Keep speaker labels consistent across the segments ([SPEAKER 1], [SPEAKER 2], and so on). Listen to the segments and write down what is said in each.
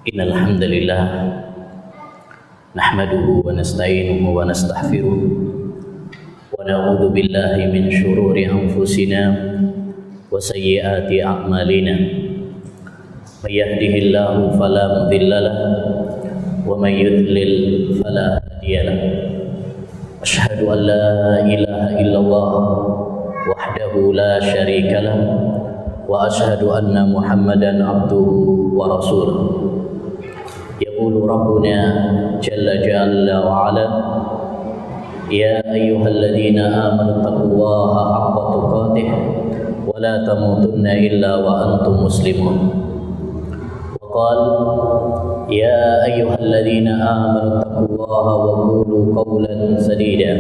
[SPEAKER 1] Innal hamdalillah nahmaduhu wa nasta'inuhu wa nastaghfiruh wa na'udzu billahi min shururi anfusina wa sayyiati a'malina. May yahdihillahu fala mudilla lahu wa may yudlil fala hadiya lahu. Asyhadu an la ilaha illallah wahdahu la syarika lahu wa asyhadu anna Muhammadan abduhu wa rasuluh. Yaqulu Rabbuna jalla jalla wa ala ya ayyuhalladzina amanu taqullaha haqqa tuqatih wa la tamutunna illa wa antum muslimun. Wa qala ya ayyuhalladzina amanu taqullaha wa qulu qawlan sadida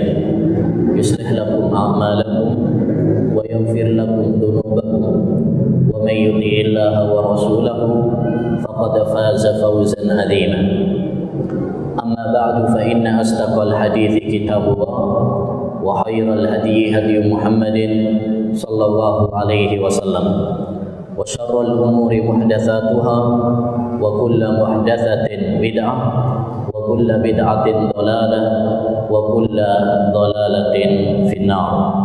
[SPEAKER 1] yuslih lakum a'malakum wa yaghfir lakum dhunubakum wa may yuti'illaha wa rasulahu faqad faza fawzan 'azima. Amma ba'du fa inna asdaqal hadithi kitabullah wa khairal hadyi hadyu Muhammadin sallallahu alaihi wasallam wa syarrul umuri muhdatsatuha wa kullu muhdatsatin bid'ah wa kullu bid'atin dhalalah wa kullu dhalalatin finnar.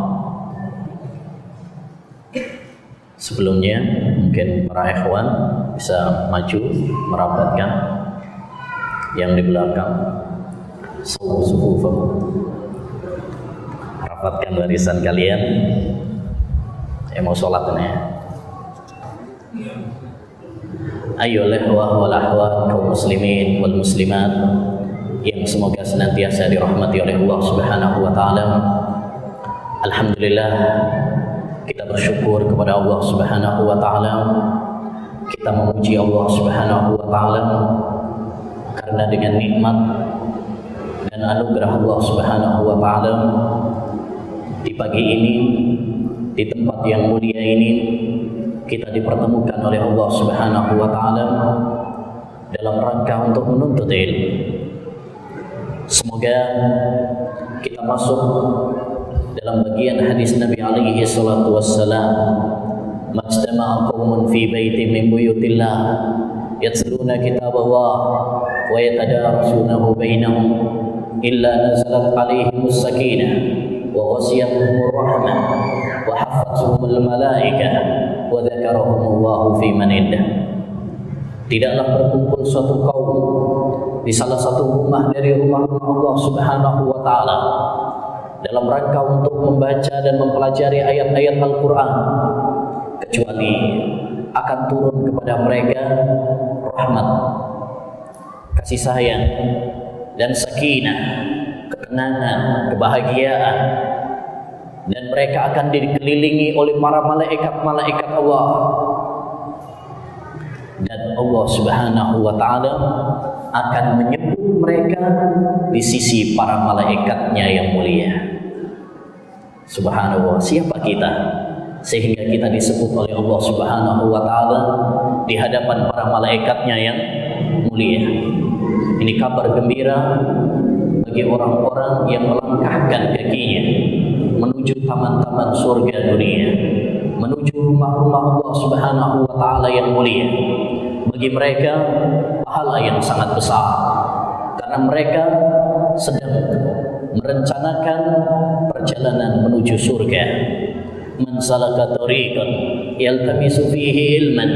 [SPEAKER 1] Sebelumnya mungkin para ikhwan bisa maju merapatkan yang di belakang, sufu rapatkan barisan kalian. Mau sholat ini. Ayo ikhwah wal akhwat kaum muslimin wal muslimat yang semoga senantiasa dirahmati oleh Allah Subhanahu wa taala. Alhamdulillah, kita bersyukur kepada Allah Subhanahu wa taala. Kita memuji Allah Subhanahu wa taala karena dengan nikmat dan anugerah Allah Subhanahu wa taala di pagi ini, di tempat yang mulia ini, kita dipertemukan oleh Allah Subhanahu wa taala dalam rangka untuk menuntut ilmu. Semoga kita masuk dalam bagian hadis Nabi alaihi salatu wassalam, majtama'a qaumun fi baitin min buyutillah yatluna kitaballah wa yatadarasunahu bainahum illa nazalat alaihimus sakinah wa ghashiyatuhumur rahmah wa hafazuhumul malaikah wa dzakarahumullahu fi man indah. Tidaklah berkumpul suatu kaum di salah satu rumah dari rumah-rumah Allah Subhanahu wa taala dalam rangka untuk membaca dan mempelajari ayat-ayat Al-Quran, kecuali akan turun kepada mereka rahmat, kasih sayang, dan sakinah, ketenangan, kebahagiaan, dan mereka akan dikelilingi oleh para malaikat-malaikat Allah. Dan Allah Subhanahu wa ta'ala akan menyebut mereka di sisi para malaikatnya yang mulia. Subhanallah, siapa kita sehingga kita disebut oleh Allah Subhanahu wa ta'ala di hadapan para malaikatnya yang mulia. Ini kabar gembira bagi orang-orang yang melangkahkan kakinya menuju taman-taman surga dunia, menuju rumah-rumah Allah Subhanahu wa ta'ala yang mulia. Bagi mereka pahala yang sangat besar, karena mereka sedang merencanakan perjalanan menuju surga. Man salaka tariqan yaltamisu fihi ilman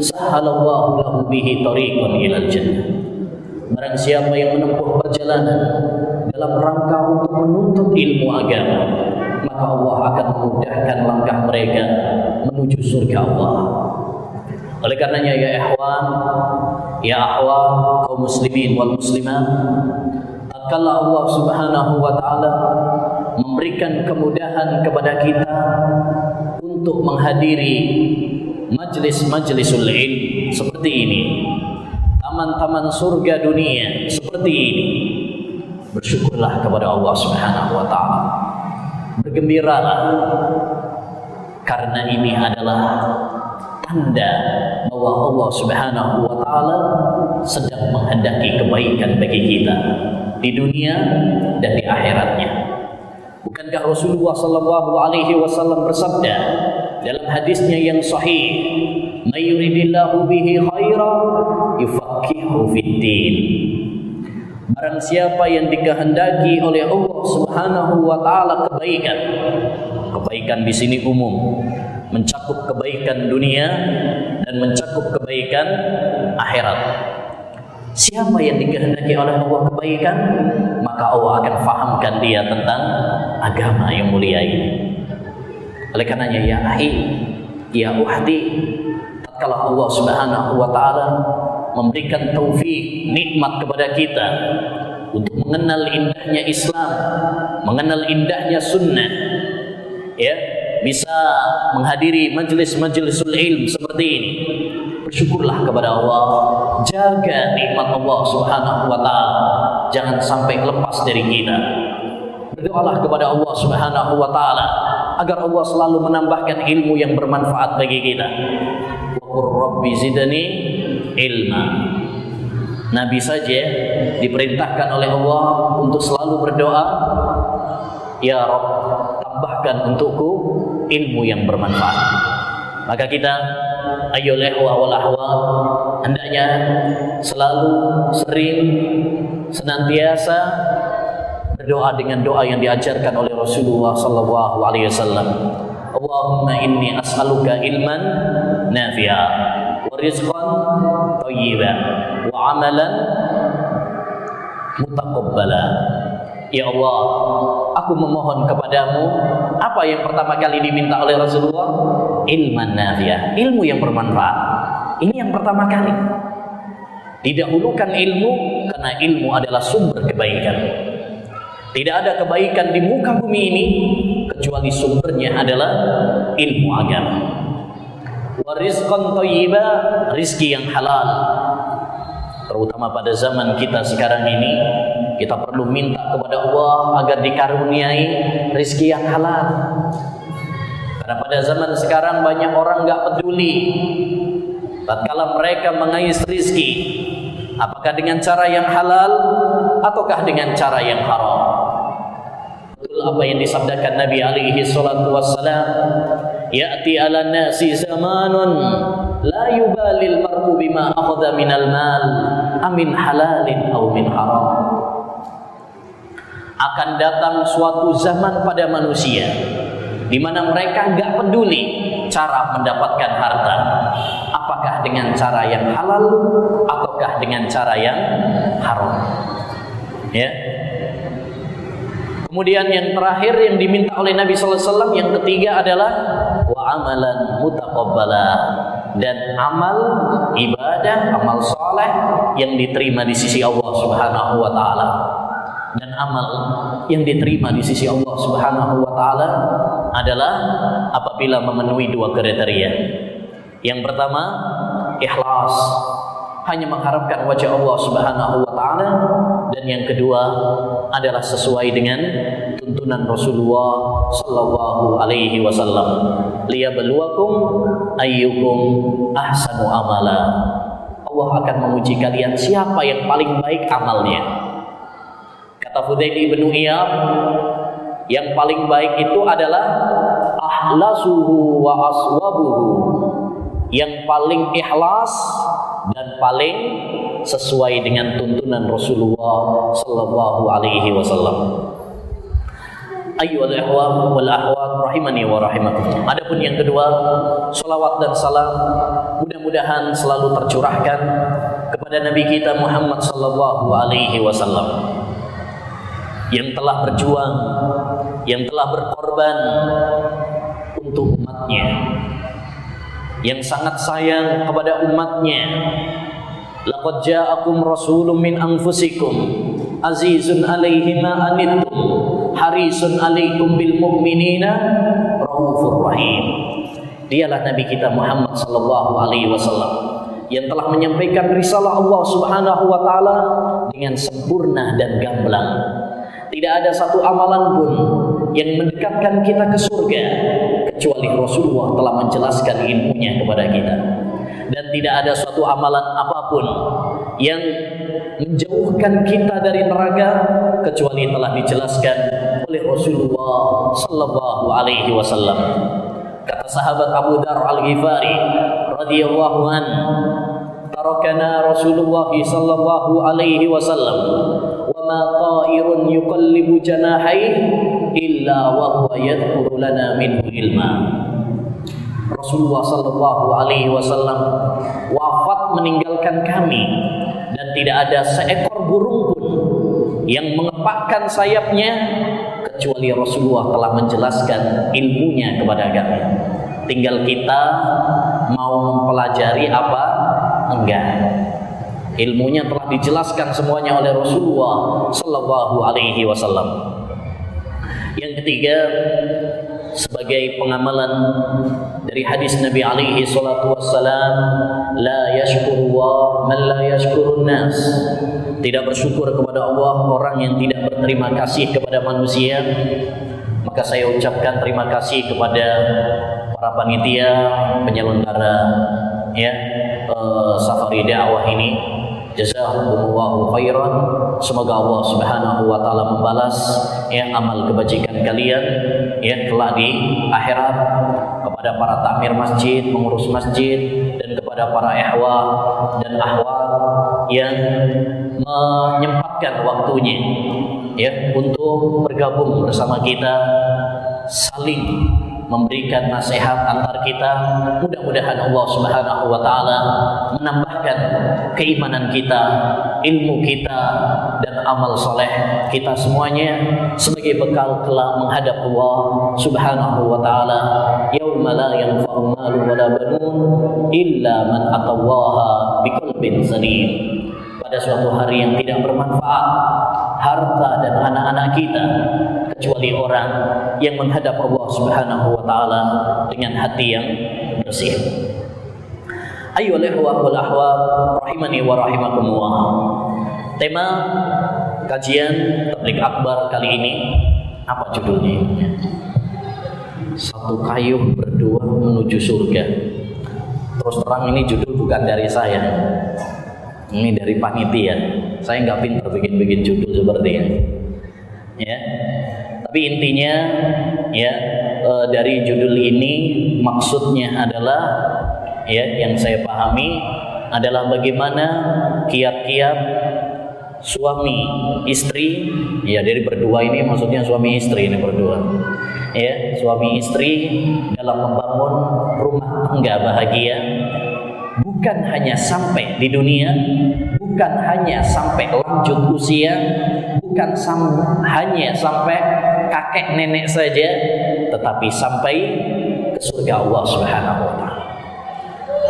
[SPEAKER 1] sahhalallahu lahu bihi tariqan ilal jannah. Barang siapa yang menempuh perjalanan dalam rangka untuk menuntut ilmu agama, maka Allah akan memudahkan langkah mereka menuju surga Allah. Oleh karenanya ya ikhwan, ya akhwat kaum muslimin wal muslimat, tatkala Allah Subhanahu wa taala memberikan kemudahan kepada kita untuk menghadiri majlis-majlisul ilm seperti ini, taman-taman surga dunia seperti ini, bersyukurlah kepada Allah Subhanahu wa taala. Bergembiralah, karena ini adalah tanda bahwa Allah Subhanahu wa taala sedang menghendaki kebaikan bagi kita di dunia dan di akhiratnya. Bukankah Rasulullah sallallahu alaihi wasallam bersabda dalam hadisnya yang sahih, may yuridillahu bihi khaira yufaqihu fiddin. Barang siapa yang dikehendaki oleh Allah Subhanahu wa taala kebaikan. Kebaikan di sini umum, mencakup kebaikan dunia dan mencakup kebaikan akhirat. Siapa yang dikehendaki oleh Allah kebaikan, maka Allah akan fahamkan dia tentang agama yang mulia ini. Oleh karenanya ya akhi, ya ukhti, tatkala Allah Subhanahu wa taala memberikan taufik, nikmat kepada kita untuk mengenal indahnya Islam, mengenal indahnya sunnah, ya, bisa menghadiri majelis-majelisul ilm seperti ini. Bersyukurlah kepada Allah, jaga nikmat Allah Subhanahu wa taala, jangan sampai lepas dari kita. Berdoalah kepada Allah Subhanahu wa taala agar Allah selalu menambahkan ilmu yang bermanfaat bagi kita. Wa qur rabbi zidni ilma. Nabi saja diperintahkan oleh Allah untuk selalu berdoa, ya Rabb, tambahkan untukku ilmu yang bermanfaat. Maka kita ayyul ikhwah wal akhwat hendaknya selalu sering senantiasa berdoa dengan doa yang diajarkan oleh Rasulullah sallallahu alaihi wasallam. Allahumma inni as'aluka ilman nafi'a wa rizqan thayyiban wa amalan mutaqabbala. Ya Allah, aku memohon kepadamu, apa yang pertama kali diminta oleh Rasulullah? Ilman nafi'ah, ilmu yang bermanfaat. Ini yang pertama kali. Didahulukan ilmu karena ilmu adalah sumber kebaikan. Tidak ada kebaikan di muka bumi ini kecuali sumbernya adalah ilmu agama. Wa rizqan thayyiba, rizki yang halal. Terutama pada zaman kita sekarang ini, kita perlu minta kepada Allah agar dikaruniai rizki yang halal. Karena pada zaman sekarang banyak orang nggak peduli tatkala mereka mengais rizki, apakah dengan cara yang halal ataukah dengan cara yang haram. Betul apa yang disabdakan Nabi alaihi salatu wassalam, ya'ti 'ala nasi zamanun la yubalil mar'u bima akhadha minal mal amin halalin aw min haram. Akan datang suatu zaman pada manusia di mana mereka enggak peduli cara mendapatkan harta, apakah dengan cara yang halal ataukah dengan cara yang haram. Ya. Kemudian yang terakhir yang diminta oleh Nabi sallallahu alaihi wasallam, yang ketiga adalah wa amalan mutaqabbala, dan amal ibadah, amal saleh yang diterima di sisi Allah Subhanahu wa taala. Dan amal yang diterima di sisi Allah Subhanahu wa taala adalah apabila memenuhi dua kriteria. Yang pertama, ikhlas, hanya mengharapkan wajah Allah Subhanahu wa taala, dan yang kedua adalah sesuai dengan tuntunan Rasulullah sallallahu alaihi wasallam, liyabluwakum ayyukum ahsanu amala. Allah akan menguji kalian siapa yang paling baik amalnya. Kata Fudail bin Iyad, yang paling baik itu adalah ahlasuhu wa aswabuhu, yang paling ikhlas dan paling sesuai dengan tuntunan Rasulullah sallallahu alaihi wasallam. Ayyuhal ikhwah wal akhwat rahimani wa rahimakumullah. Adapun yang kedua, salawat dan salam mudah-mudahan selalu tercurahkan kepada Nabi kita Muhammad sallallahu alaihi wasallam, yang telah berjuang, yang telah berkorban untuk umatnya, yang sangat sayang kepada umatnya. Laqad ja'akum rasulun min anfusikum azizun 'alaihi ma anittum harisun 'alaikum bil mu'minina raufur rahim. Dialah Nabi kita Muhammad sallallahu alaihi wasallam yang telah menyampaikan risalah Allah Subhanahu wa taala dengan sempurna dan gamblang. Tidak ada satu amalan pun yang mendekatkan kita ke surga kecuali Rasulullah telah menjelaskan ilmunya kepada kita. Dan tidak ada suatu amalan apapun yang menjauhkan kita dari neraka kecuali telah dijelaskan oleh Rasulullah sallallahu alaihi wasallam. Kata sahabat Abu Dzar Al-Ghifari radhiyallahu an, tarakana Rasulullah sallallahu alaihi wasallam wa ma ta'irun yuqallibu janahaihi illa wa huwa yadhkuru lana minhu ilma. Rasulullah sallallahu alaihi wasallam wafat meninggalkan kami, dan tidak ada seekor burung pun yang mengepakkan sayapnya kecuali Rasulullah telah menjelaskan ilmunya kepada kami. Tinggal kita mau mempelajari apa enggak. Ilmunya telah dijelaskan semuanya oleh Rasulullah sallallahu alaihi wasallam. Yang ketiga, sebagai pengamalan dari hadis Nabi alaihi salatu wassalam, la yashkurullah man la yashkurun nas. Tidak bersyukur kepada Allah orang yang tidak berterima kasih kepada manusia. Maka saya ucapkan terima kasih kepada para panitia penyelenggara safari dakwah ini. Jazakumullahu khairan. Semoga Allah Subhanahu wa taala membalas amal kebajikan kalian kelak di akhirat. Kepada para takmir masjid, pengurus masjid, dan kepada para ikhwah dan akhwat yang menyempatkan waktunya untuk bergabung bersama kita, saling memberikan nasihat antar kita. Mudah-mudahan Allah Subhanahu wa taala menambahkan keimanan kita, ilmu kita, dan amal soleh kita semuanya sebagai bekal kelak menghadap Allah Subhanahu wa taala. Yauma la yanfa'u malun wala banun illa man atallaha biqalbin salim. Pada suatu hari yang tidak bermanfaat harta dan anak-anak kita kecuali orang yang menghadap Allah Subhanahu wa taala dengan hati yang bersih. Ayyuhal ikhwah wal akhwat rahimani wa rahimakumullah. Tema kajian Tabligh Akbar kali ini apa judulnya? Satu kayuh berdua menuju surga. Terus terang ini judul bukan dari saya. Ini dari panitia. Saya nggak pintar bikin judul seperti ini. Tapi intinya dari judul ini maksudnya adalah yang saya pahami adalah bagaimana kiat-kiat suami istri dari berdua ini, maksudnya suami istri ini berdua suami istri dalam membangun rumah tangga bahagia, bukan hanya sampai di dunia, bukan hanya sampai lanjut usia, bukan hanya sampai kakek nenek saja, tetapi sampai ke surga Allah Subhanahu wa taala.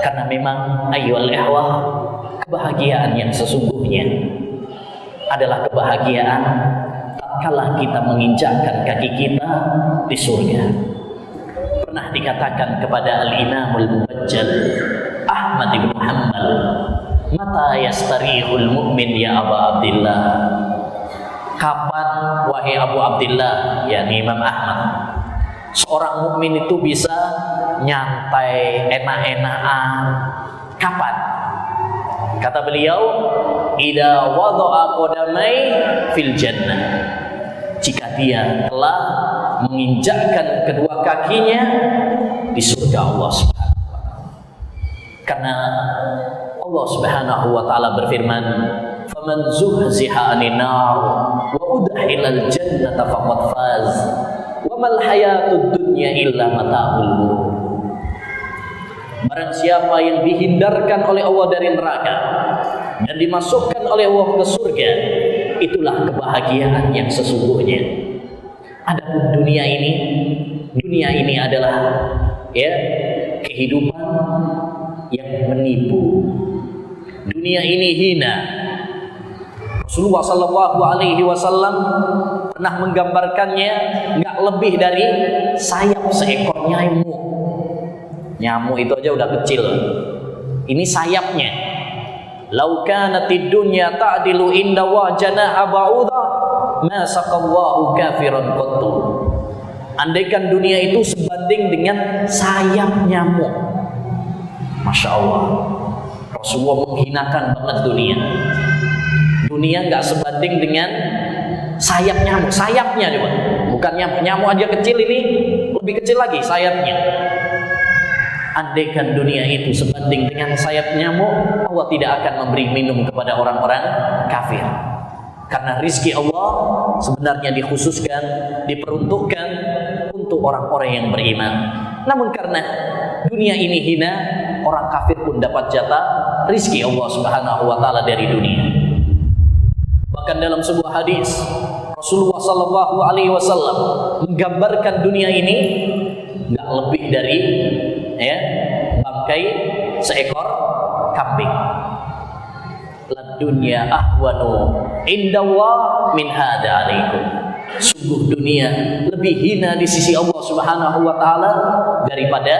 [SPEAKER 1] Karena memang ayyuhal ikhwah, kebahagiaan yang sesungguhnya adalah kebahagiaan tatkala kita menginjakkan kaki kita di surga. Pernah dikatakan kepada Al-Imamul Mubajjal Ahmad bin Hanbal, mata yastarihul mu'min ya Abu Abdillah. Kapan wahai Abu Abdillah, yakni Imam Ahmad, seorang mukmin itu bisa nyantai, enak-enakan? Kapan? Kata beliau, idza wada'a qadamai fil jannah. Jika dia telah menginjakkan kedua kakinya di surga Allah Subhanahu wa taala. Karena Allah Subhanahu wa taala berfirman, "Faman zuhziha 'anil nar wa udkhilal jannata faqad faz. Wa mal hayatud dunya illa mata'ul ghurur." Barang siapa yang dihindarkan oleh Allah dari neraka dan dimasukkan oleh Allah ke surga, itulah kebahagiaan yang sesungguhnya. Adapun dunia ini adalah kehidupan yang menipu. Dunia ini hina. Rasulullah sallallahu alaihi wasallam pernah menggambarkannya enggak lebih dari sayap seekor nyamuk. Nyamuk itu aja udah kecil. Ini sayapnya. Lau kanatid dunya ta'dilu inda wa janaha ba'udha ma saqallahu kafiran qattu. Andaikan dunia itu sebanding dengan sayap nyamuk, Masya Allah, Rasulullah menghinakan banget dunia. Dunia nggak sebanding dengan sayap nyamuk. Sayapnya coba, bukan nyamuk. Nyamuk aja kecil, ini lebih kecil lagi sayapnya. Andaikan dunia itu sebanding dengan sayap nyamuk, Allah tidak akan memberi minum kepada orang-orang kafir. Karena rizki Allah sebenarnya dikhususkan, diperuntukkan untuk orang-orang yang beriman. Namun karena dunia ini hina, orang kafir pun dapat jatah rizki Allah Subhanahu wa taala dari dunia. Bahkan dalam sebuah hadis Rasulullah sallallahu alaihi wasallam menggambarkan dunia ini enggak lebih dari bangkai seekor kambing. La dunya ahwanu indallah min hada alaikum. Sungguh dunia lebih hina di sisi Allah Subhanahu wa taala daripada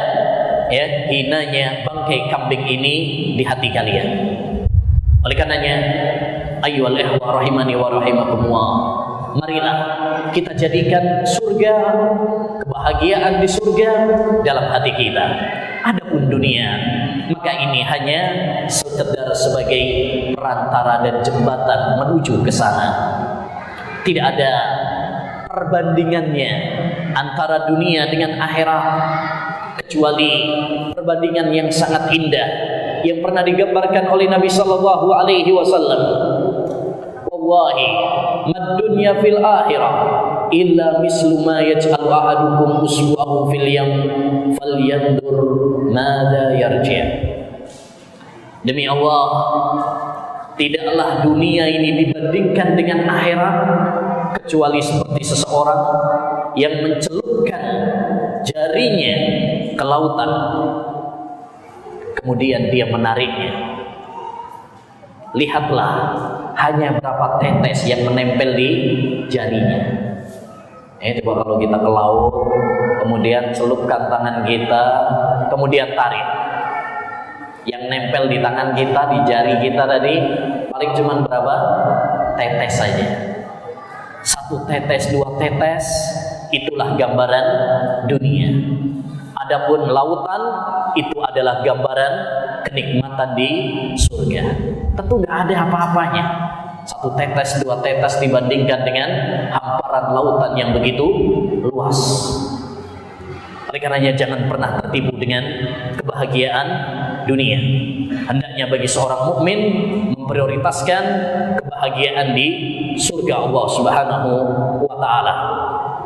[SPEAKER 1] hinanya bangkai kambing ini di hati kalian. Oleh karenanya, ayyuhal ikhwah rahimani wa rahimakumullah, marilah kita jadikan surga, kebahagiaan di surga dalam hati kita. Adapun dunia, maka ini hanya sekedar sebagai perantara dan jembatan menuju ke sana. Tidak ada perbandingannya antara dunia dengan akhirat, kecuali perbandingan yang sangat indah yang pernah digambarkan oleh Nabi sallallahu alaihi wasallam. Wallahi mad dunya fil akhirah illa mislu ma yaj'alu ahadukum usbu'ahu fil yam falyandur madza yarji'. Demi Allah, tidaklah dunia ini dibandingkan dengan akhirat kecuali seperti seseorang yang mencelupkan jarinya ke lautan, kemudian dia menariknya. Lihatlah hanya berapa tetes yang menempel di jarinya. Coba kalau kita ke laut, kemudian celupkan tangan kita, kemudian tarik. Yang nempel di tangan kita, di jari kita tadi, paling cuma berapa? Tetes saja. Satu tetes, dua tetes, itulah gambaran dunia. Adapun lautan, itu adalah gambaran kenikmatan di surga. Tentu nggak ada apa-apanya. Satu tetes, dua tetes dibandingkan dengan hamparan lautan yang begitu luas. Oleh karenanya jangan pernah tertipu dengan kebahagiaan dunia. Hendaknya bagi seorang mukmin memprioritaskan kebahagiaan di surga Allah Subhanahu wa taala.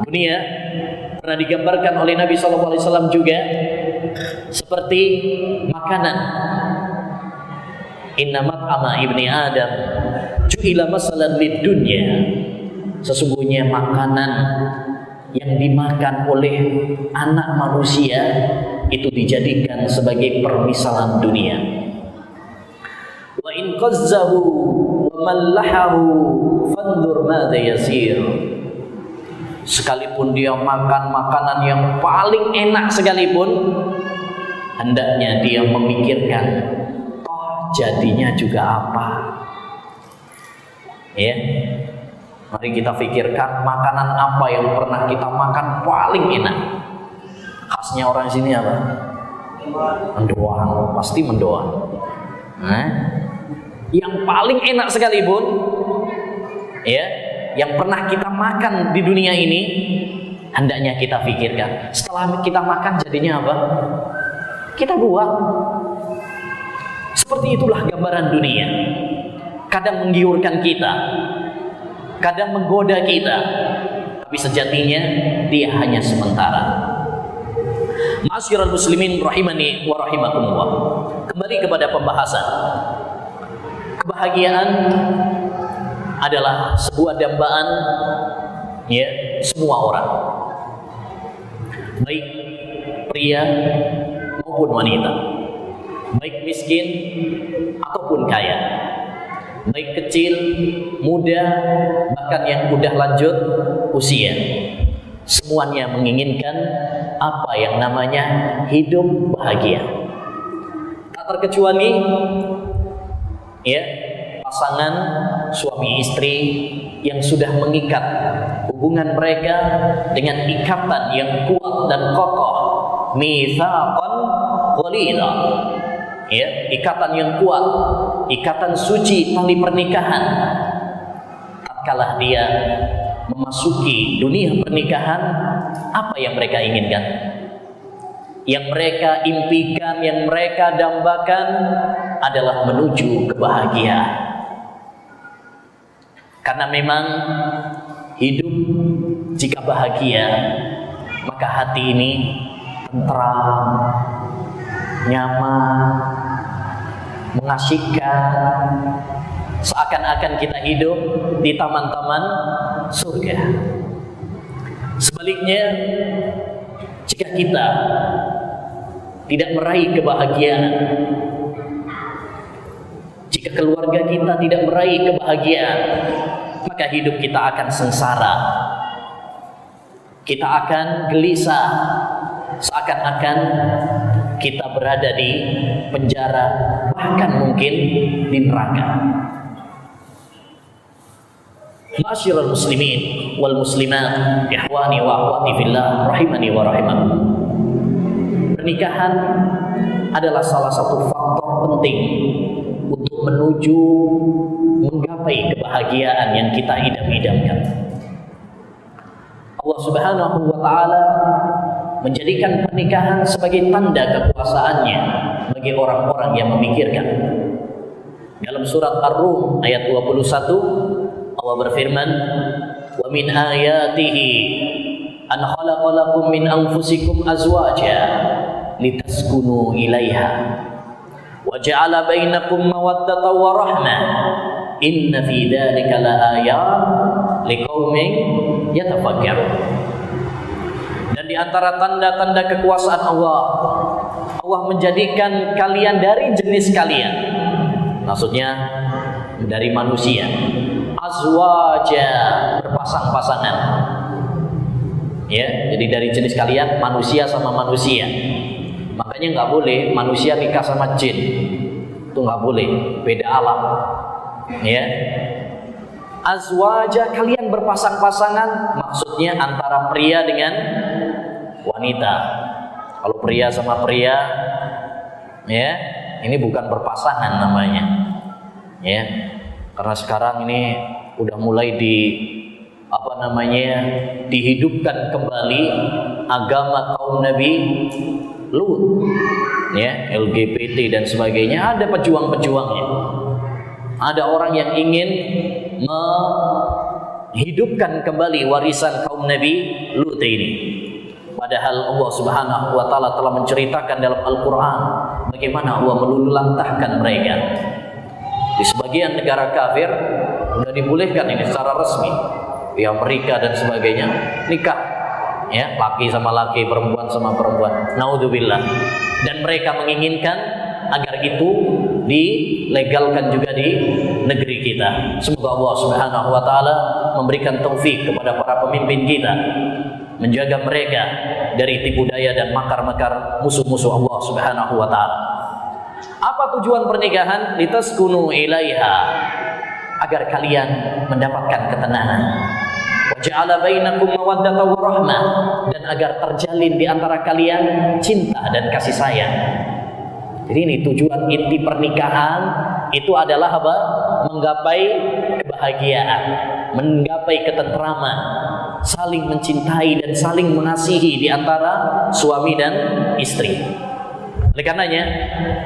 [SPEAKER 1] Dunia pernah digambarkan oleh Nabi sallallahu alaihi wasallam juga seperti makanan. Innamat ama ibni Adam ju'ila masalan lid dunya. Sesungguhnya makanan yang dimakan oleh anak manusia itu dijadikan sebagai permisalan dunia. Wa in qazzahu wa mallahahu fandur madza yasir. Sekalipun dia makan makanan yang paling enak sekalipun, hendaknya dia memikirkan toh jadinya juga apa. Mari kita pikirkan makanan apa yang pernah kita makan paling enak. Khasnya orang sini apa? Mendoan, pasti mendoan. Yang paling enak sekalipun, yang pernah kita makan di dunia ini, hendaknya kita pikirkan. Setelah kita makan jadinya apa? Kita buang. Seperti itulah gambaran dunia. Kadang menggiurkan kita, kadang menggoda kita, tapi sejatinya dia hanya sementara. Ma'asyiral muslimin rahimani wa rahimakumullah. Kembali kepada pembahasan. Kebahagiaan adalah sebuah dambaan semua orang, baik pria maupun wanita, baik miskin ataupun kaya, baik kecil, muda, bahkan yang udah lanjut usia. Semuanya menginginkan apa yang namanya hidup bahagia. Tak terkecuali pasangan suami istri yang sudah mengikat hubungan mereka dengan ikatan yang kuat dan kokoh, mitsaqan ghalidha. Ikatan yang kuat, ikatan suci tali pernikahan. Tatkala dia memasuki dunia pernikahan, apa yang mereka inginkan? yang mereka impikan, yang mereka dambakan adalah menuju kebahagiaan. Karena memang hidup jika bahagia, maka hati ini tentram, nyaman, mengasyikkan, seakan-akan kita hidup di taman-taman surga. Sebaliknya, jika kita tidak meraih kebahagiaan, jika keluarga kita tidak meraih kebahagiaan, maka hidup kita akan sengsara. Kita akan gelisah, seakan-akan kita berada di penjara, bahkan mungkin di neraka. Ma'asyiral muslimin wal muslimat, ikhwani wa akhwati fillah, rahimani wa rahimakum. Pernikahan adalah salah satu faktor penting untuk menuju menggapai kebahagiaan yang kita idam-idamkan. Allah Subhanahu wa taala menjadikan pernikahan sebagai tanda kekuasaannya bagi orang-orang yang memikirkan. Dalam surat Ar-Rum ayat 21, Allah berfirman, "Wa min ayatihi an khalaqa lakum min anfusikum azwaja litaskunu ilaiha wa ja'ala bainakum mawaddatan wa rahmah inna fi dzalika laayat liqaumin yatafakkarun." Dan di antara tanda-tanda kekuasaan Allah, Allah menjadikan kalian dari jenis kalian, maksudnya dari manusia, azwaja, berpasang-pasangan. Ya, jadi dari jenis kalian manusia sama manusia. Makanya nggak boleh manusia nikah sama jin, itu nggak boleh, beda alam. Ya, azwaja, kalian berpasang-pasangan, maksudnya antara pria dengan wanita. Kalau pria sama pria, ya, ini bukan berpasangan namanya. Ya, karena sekarang ini udah mulai dihidupkan kembali agama kaum Nabi Lut, ya, LGBT dan sebagainya. Ada pejuang-pejuangnya, ada orang yang ingin menghidupkan kembali warisan kaum Nabi Lut ini. Padahal Allah Subhanahu wa taala telah menceritakan dalam Al-Qur'an bagaimana Allah meluluhlantahkan mereka. Di sebagian negara kafir sudah dibolehkan ini secara resmi, di Amerika dan sebagainya, nikah, ya, laki sama laki, perempuan sama perempuan. Naudzubillah. Dan mereka menginginkan agar itu dilegalkan juga di negeri kita. Semoga Allah Subhanahu wa taala memberikan taufik kepada para pemimpin kita, menjaga mereka dari tipu daya dan makar-makar musuh-musuh Allah Subhanahu wa taala. Apa tujuan pernikahan? Litaskunu ilaiha, agar kalian mendapatkan ketenangan. Wa ja'ala bainakum mawaddatan wa rahmah, dan agar terjalin di antara kalian cinta dan kasih sayang. Jadi ini tujuan inti pernikahan, itu adalah apa? Menggapai kebahagiaan, menggapai ketentraman, saling mencintai dan saling mengasihi di antara suami dan istri. Oleh karenanya,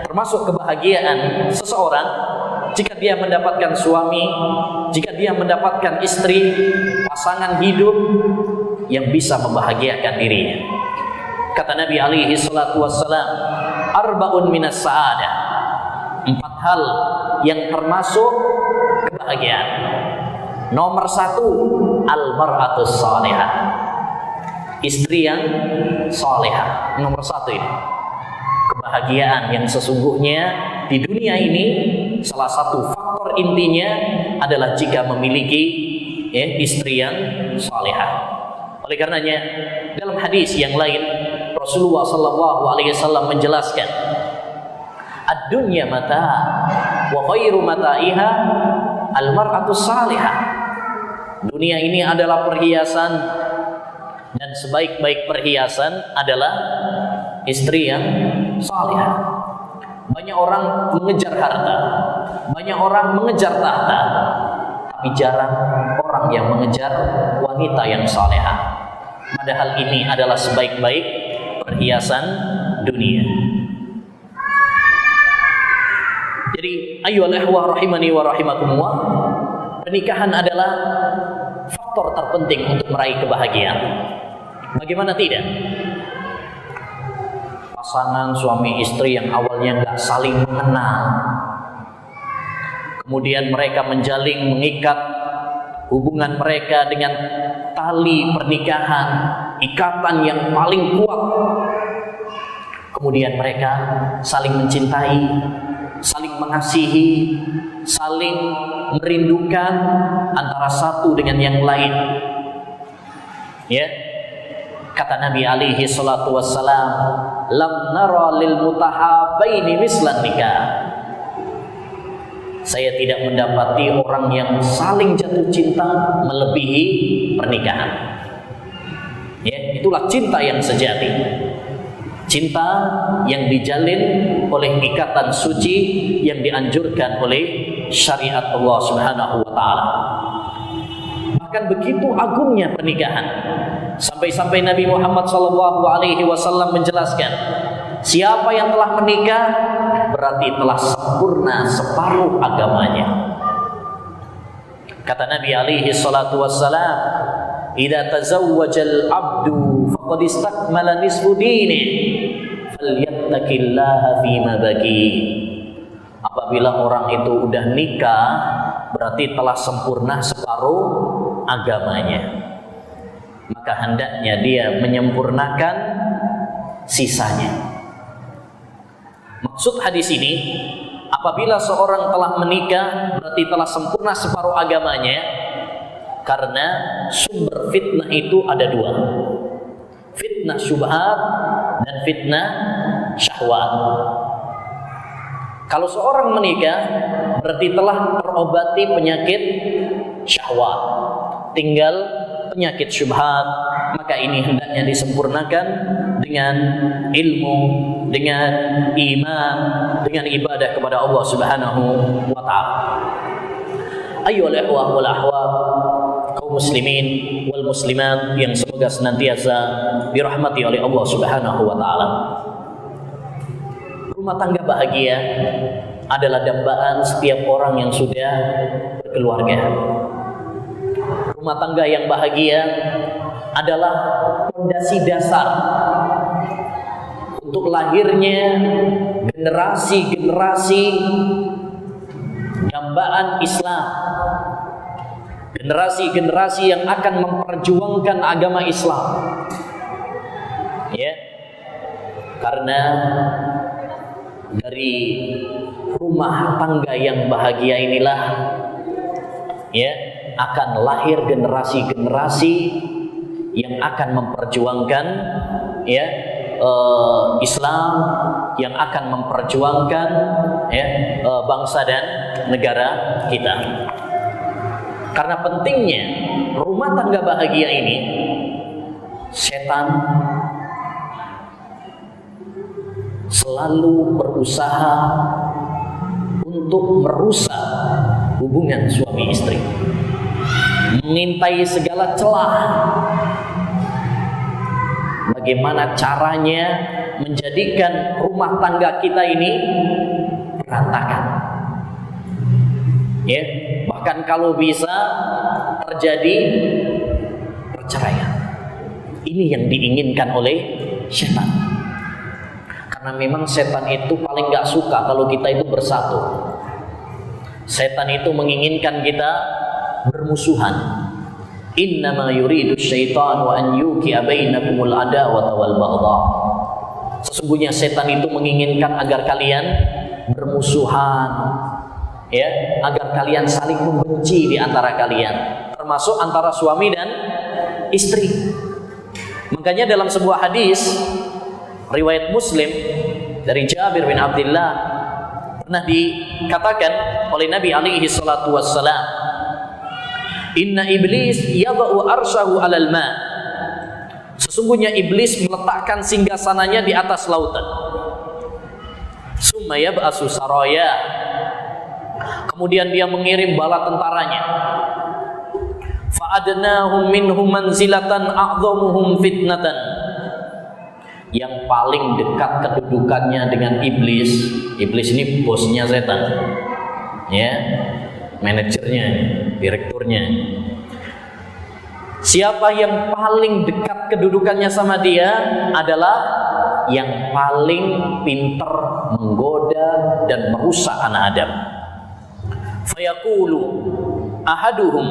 [SPEAKER 1] termasuk kebahagiaan seseorang jika dia mendapatkan suami, jika dia mendapatkan istri, pasangan hidup yang bisa membahagiakan dirinya. Kata Nabi alaihi salatu wassalam, arba'un minas sa'adah, 4 hal yang termasuk kebahagiaan. Nomor 1, al-mar'atus salihah, istri yang salihah. Nomor 1 ini kebahagiaan yang sesungguhnya di dunia ini. Salah satu faktor intinya adalah jika memiliki, ya, istri yang salihah. Oleh karenanya dalam hadis yang lain Rasulullah sallallahu alaihi wasallam menjelaskan, ad-dunya mata wa khairu mata'iha al-mar'atus salihah. Dunia ini adalah perhiasan, dan sebaik-baik perhiasan adalah istri yang salihah. Banyak orang mengejar harta, banyak orang mengejar tahta, tapi jarang orang yang mengejar wanita yang salihah. Padahal ini adalah sebaik-baik perhiasan dunia. Jadi ayyuhal ikhwah rahimani wa rahimakumullah, pernikahan adalah faktor terpenting untuk meraih kebahagiaan. Bagaimana tidak? Pasangan suami istri yang awalnya nggak saling mengenal, kemudian mereka mengikat hubungan mereka dengan tali pernikahan, ikatan yang paling kuat. Kemudian mereka saling mencintai, saling mengasihi, saling merindukan antara satu dengan yang lain. Ya, kata Nabi alaihi salatu wassalam, lam nara lil mutahabbaini mislan nikah. Saya tidak mendapati orang yang saling jatuh cinta melebihi pernikahan. Ya, itulah cinta yang sejati. Cinta yang dijalin oleh ikatan suci yang dianjurkan oleh syariat Allah Subhanahu wa taala. Bahkan begitu agungnya pernikahan, sampai-sampai Nabi Muhammad SAW menjelaskan, siapa yang telah menikah berarti telah sempurna separuh agamanya. Kata Nabi alaihi salatu wassalam, idza tazawwajal abdu faqad istakmala nisfu dinihi falyattaqillaha fima baqi. Apabila orang itu udah nikah berarti telah sempurna separuh agamanya. Maka hendaknya dia menyempurnakan sisanya. Maksud hadis ini, apabila seorang telah menikah berarti telah sempurna separuh agamanya, karena sumber fitnah itu ada dua, fitnah syubhat dan fitnah syahwat. Kalau seorang menikah berarti telah terobati penyakit syahwat, tinggal penyakit syubhat. Maka ini hendaknya disempurnakan dengan ilmu, dengan iman, dengan ibadah kepada Allah Subhanahu wa taala. Ayyuhal ikhwah wal akhwat, kaum muslimin wal muslimat yang semoga senantiasa dirahmati oleh Allah Subhanahu wa taala. Rumah tangga bahagia adalah dambaan setiap orang yang sudah berkeluarga. Rumah tangga yang bahagia adalah fondasi dasar untuk lahirnya generasi-generasi dambaan Islam, generasi-generasi yang akan memperjuangkan agama Islam. Ya, karena dari rumah tangga yang bahagia inilah ya akan lahir generasi-generasi yang akan memperjuangkan ya Islam, yang akan memperjuangkan ya bangsa dan negara kita. Karena pentingnya rumah tangga bahagia ini, setan selalu berusaha untuk merusak hubungan suami istri, mengintai segala celah bagaimana caranya menjadikan rumah tangga kita ini berantakan. Ya, bahkan kalau bisa terjadi perceraian. Ini yang diinginkan oleh setan. Karena memang setan itu paling gak suka kalau kita itu bersatu. Setan itu menginginkan kita bermusuhan. Innama yuridu syaitan wa an yuqi'a bainakumul adawata wal baghdha. Sesungguhnya setan itu menginginkan agar kalian bermusuhan, ya, agar kalian saling membenci di antara kalian, termasuk antara suami dan istri. Makanya dalam sebuah hadis riwayat Muslim dari Jabir bin Abdullah pernah dikatakan oleh Nabi alaihi salatu wassalam, inna iblis yada'u arsyahu 'alal ma. Sesungguhnya iblis meletakkan singgasananya di atas lautan. Summa yab'asu saraya. Kemudian dia mengirim bala tentaranya. Fa adnahum minhum manzilatan a'dhamuhum fitnatan. yang paling dekat kedudukannya dengan iblis. Iblis ini bosnya setan, ya, manajernya, direkturnya. Siapa yang paling dekat kedudukannya sama dia adalah yang paling pintar menggoda dan merusak anak Adam. Fayaqulu ahaduhum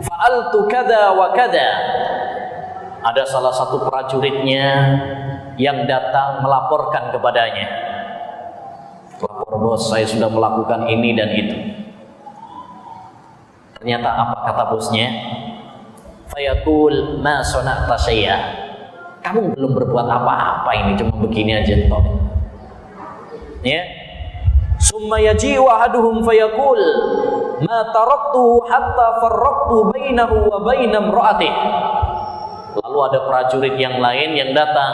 [SPEAKER 1] fa'altu kada wa kada. Ada salah satu prajuritnya yang datang melaporkan kepadanya. Lapor bos, saya sudah melakukan ini dan itu. Ternyata apa kata bosnya? Fayaqul ma sana'ta syai'a. Kamu belum berbuat apa-apa, ini cuma begini aja toh. Ya. Summa yaji'u ahaduhum fayaqul ma taraktu hatta farraqtu bainahu wa baina imra'atihi. Lalu ada prajurit yang lain yang datang,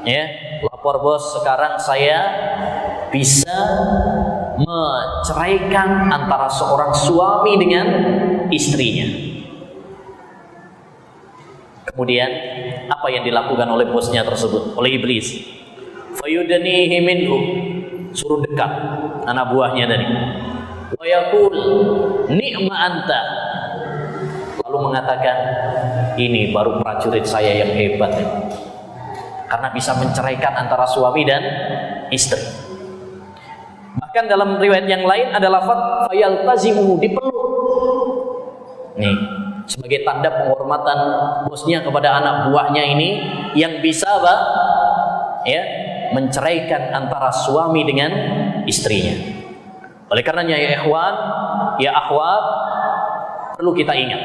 [SPEAKER 1] ya, lapor bos, sekarang saya bisa menceraikan antara seorang suami dengan istrinya. Kemudian apa yang dilakukan oleh bosnya tersebut, oleh iblis? Fayudanihi minhu, suruh dekat anak buahnya tadi. Wa yaqul ni'ma anta. Lalu mengatakan, ini baru prajurit saya yang hebat, karena bisa menceraikan antara suami dan istri. Bahkan dalam riwayat yang lain adalah fayaltazimu, dipeluk. Nih, sebagai tanda penghormatan bosnya kepada anak buahnya ini yang bisa ya, menceraikan antara suami dengan istrinya. Oleh karenanya ya ikhwan, ya akhwat, perlu kita ingat,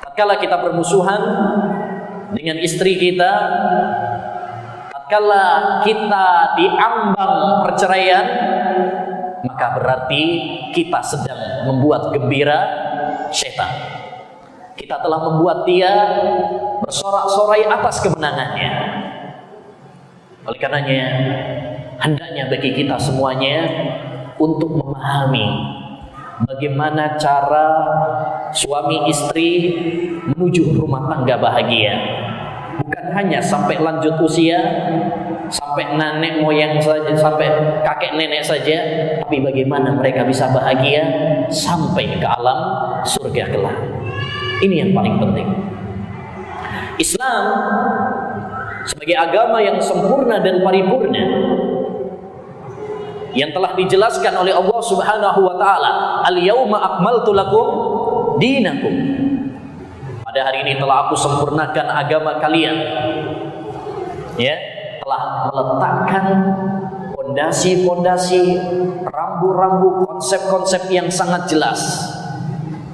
[SPEAKER 1] tatkala kita bermusuhan dengan istri kita, tatkala kita diambang perceraian, maka berarti kita sedang membuat gembira setan. Kita telah membuat dia bersorak-sorai atas kemenangannya. Oleh karenanya, hendaknya bagi kita semuanya untuk memahami bagaimana cara suami istri menuju rumah tangga bahagia. Bukan hanya sampai lanjut usia, sampai nenek moyang saja, sampai kakek nenek saja, tapi bagaimana mereka bisa bahagia sampai ke alam surga kelak. Ini yang paling penting. Islam sebagai agama yang sempurna dan paripurna, yang telah dijelaskan oleh Allah Subhanahu wa taala, al-yauma akmaltu lakum dinakum. Pada hari ini telah aku sempurnakan agama kalian. Ya, telah meletakkan pondasi-pondasi, rambu-rambu, konsep-konsep yang sangat jelas.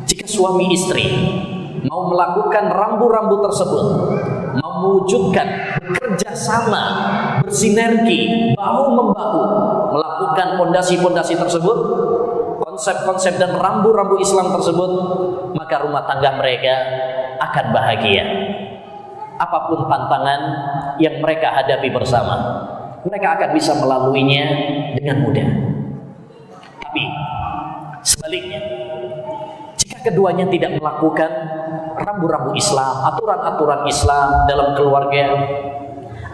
[SPEAKER 1] Jika suami istri mau melakukan rambu-rambu tersebut, mau mewujudkan bekerja sama, bersinergi, bahu-membahu, melakukan pondasi-pondasi tersebut, konsep-konsep dan rambu-rambu Islam tersebut, maka rumah tangga mereka akan bahagia. Apapun tantangan yang mereka hadapi bersama, mereka akan bisa melaluinya dengan mudah. Tapi sebaliknya, jika keduanya tidak melakukan rambu-rambu Islam, aturan-aturan Islam dalam keluarga,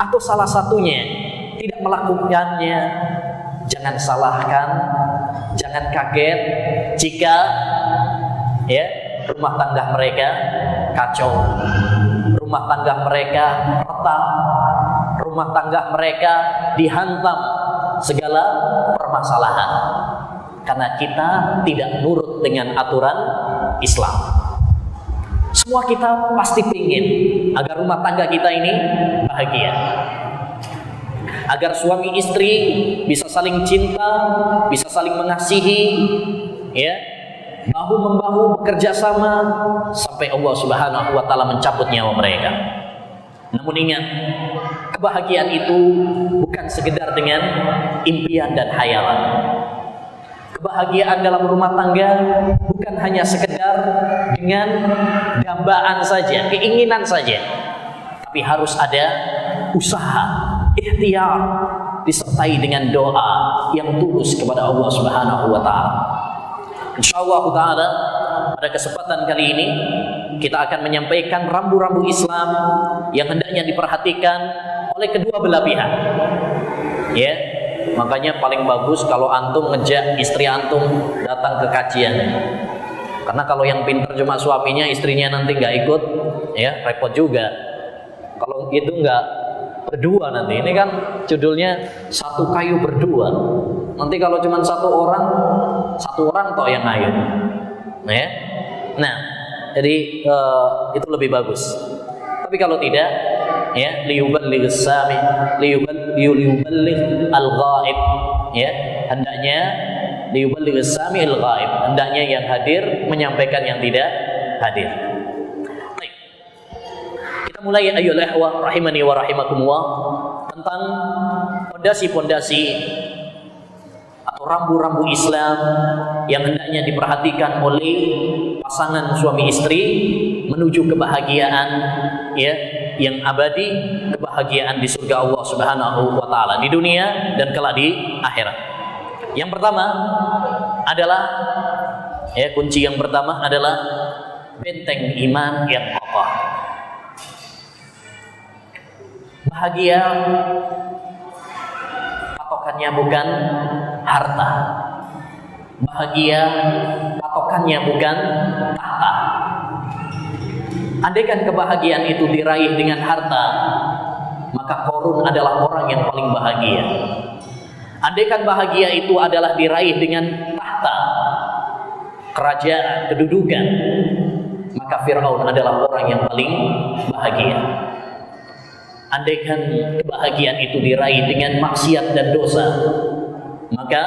[SPEAKER 1] atau salah satunya tidak melakukannya, jangan salahkan, jangan kaget jika ya, rumah tangga mereka kacau, rumah tangga mereka retak, rumah tangga mereka dihantam segala permasalahan, karena kita tidak nurut dengan aturan Islam. Semua kita pasti ingin agar rumah tangga kita ini bahagia, agar suami istri bisa saling cinta, bisa saling mengasihi, ya, bahu-membahu bekerja sama sampai Allah Subhanahu wa taala mencabut nyawa mereka. Namun ingat, kebahagiaan itu bukan sekedar dengan impian dan hayalan. Kebahagiaan dalam rumah tangga bukan hanya sekedar dengan dambaan saja, keinginan saja, tapi harus ada usaha, ikhtiar, disertai dengan doa yang tulus kepada Allah Subhanahu wa taala. Insyaallah ta'ala pada kesempatan kali ini kita akan menyampaikan rambu-rambu Islam yang hendaknya diperhatikan oleh kedua belah pihak. Ya, makanya paling bagus kalau antum ngejak istri antum datang ke kajian. Karena kalau yang pintar cuma suaminya, istrinya nanti nggak ikut, ya repot juga. Kalau itu nggak berdua nanti, ini kan judulnya satu kayu berdua. Nanti kalau cuma satu orang toh yang ngayun. Ya. Nah, jadi itu lebih bagus. Tapi kalau tidak, ya liyuballigh as-sami, liyuballigh al-ghaib, ya hendaknya liyuballigh as-sami al-ghaib, hendaknya yang hadir menyampaikan yang tidak hadir. Baik. Kita mulai ayyuhal ikhwah rahimani wa rahimakumullah tentang pondasi-pondasi atau rambu-rambu Islam yang hendaknya diperhatikan oleh pasangan suami istri menuju kebahagiaan, ya, yang abadi, kebahagiaan di surga Allah Subhanahu wa taala di dunia dan kelak di akhirat. Yang pertama adalah, ya, kunci yang pertama adalah benteng iman yang kokoh. Bahagia patokannya bukan harta. Bahagia patokannya bukan tahta. Andaikan kebahagiaan itu diraih dengan harta, maka Qarun adalah orang yang paling bahagia. Andaikan bahagia itu adalah diraih dengan tahta, kerajaan, kedudukan, maka Fir'aun adalah orang yang paling bahagia. Andaikan kebahagiaan itu diraih dengan maksiat dan dosa, maka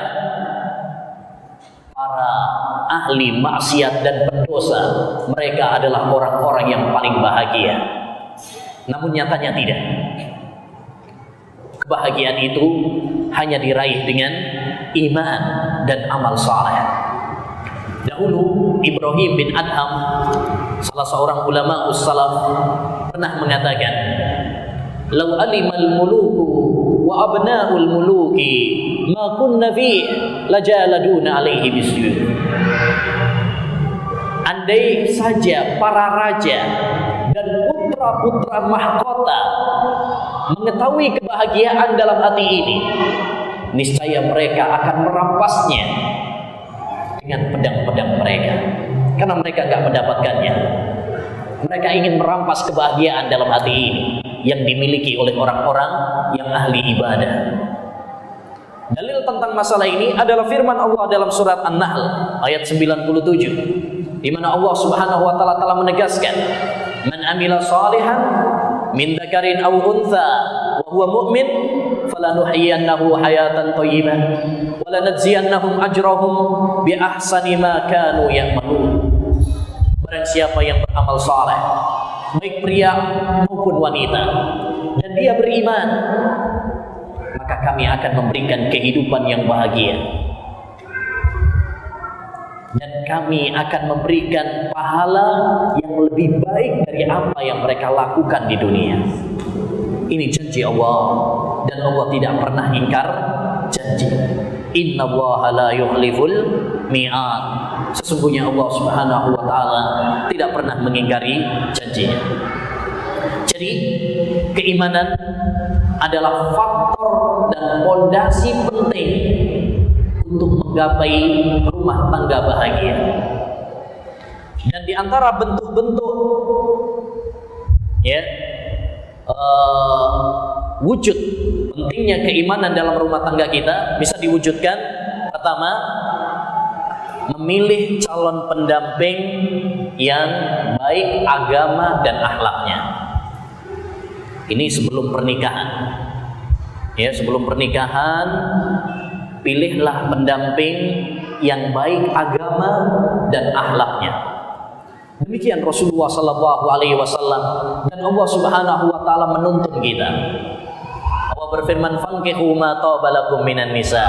[SPEAKER 1] para ahli maksiat dan pendosa, mereka adalah orang-orang yang paling bahagia. Namun nyatanya tidak. Kebahagiaan itu hanya diraih dengan iman dan amal saleh. Dahulu Ibrahim bin Adham, salah seorang ulama salaf, pernah mengatakan, "Lau alimal muluku wa abna'ul muluki ma kunna fi lajaladuna alaihi bisyur." Andai saja para raja dan putra-putra mahkota mengetahui kebahagiaan dalam hati ini, niscaya mereka akan merampasnya dengan pedang-pedang mereka, karena mereka enggak mendapatkannya. Mereka ingin merampas kebahagiaan dalam hati ini yang dimiliki oleh orang-orang yang ahli ibadah. Dalil tentang masalah ini adalah firman Allah dalam surat An-Nahl ayat 97, di mana Allah Subhanahu wa taala telah menegaskan, "Man amila shalihan min dzakarin aw untha wa huwa mu'min falanuhyiyannahu hayatan thayyibah wa lanajziyannahum ajrahum bi ahsani ma kanu ya'malun." Barang siapa yang beramal saleh, baik pria maupun wanita, dan dia beriman, maka kami akan memberikan kehidupan yang bahagia, dan kami akan memberikan pahala yang lebih baik dari apa yang mereka lakukan di dunia. Ini janji Allah, dan Allah tidak pernah ingkar janji. Innallaha la yukhliful mi'ad. Sesungguhnya Allah Subhanahu wa taala tidak pernah mengingkari janjinya. Jadi keimanan adalah faktor dan fondasi penting untuk menggapai rumah tangga bahagia. Dan di antara bentuk-bentuk, ya, wujud pentingnya keimanan dalam rumah tangga kita bisa diwujudkan, pertama, memilih calon pendamping yang baik agama dan akhlaknya. Ini sebelum pernikahan. Ya, sebelum pernikahan, pilihlah pendamping yang baik agama dan akhlaknya. Demikian Rasulullah sallallahu alaihi wasallam, dan Allah Subhanahu wa taala menuntun kita. Allah berfirman, "Fankihu ma taba lakum minan nisa."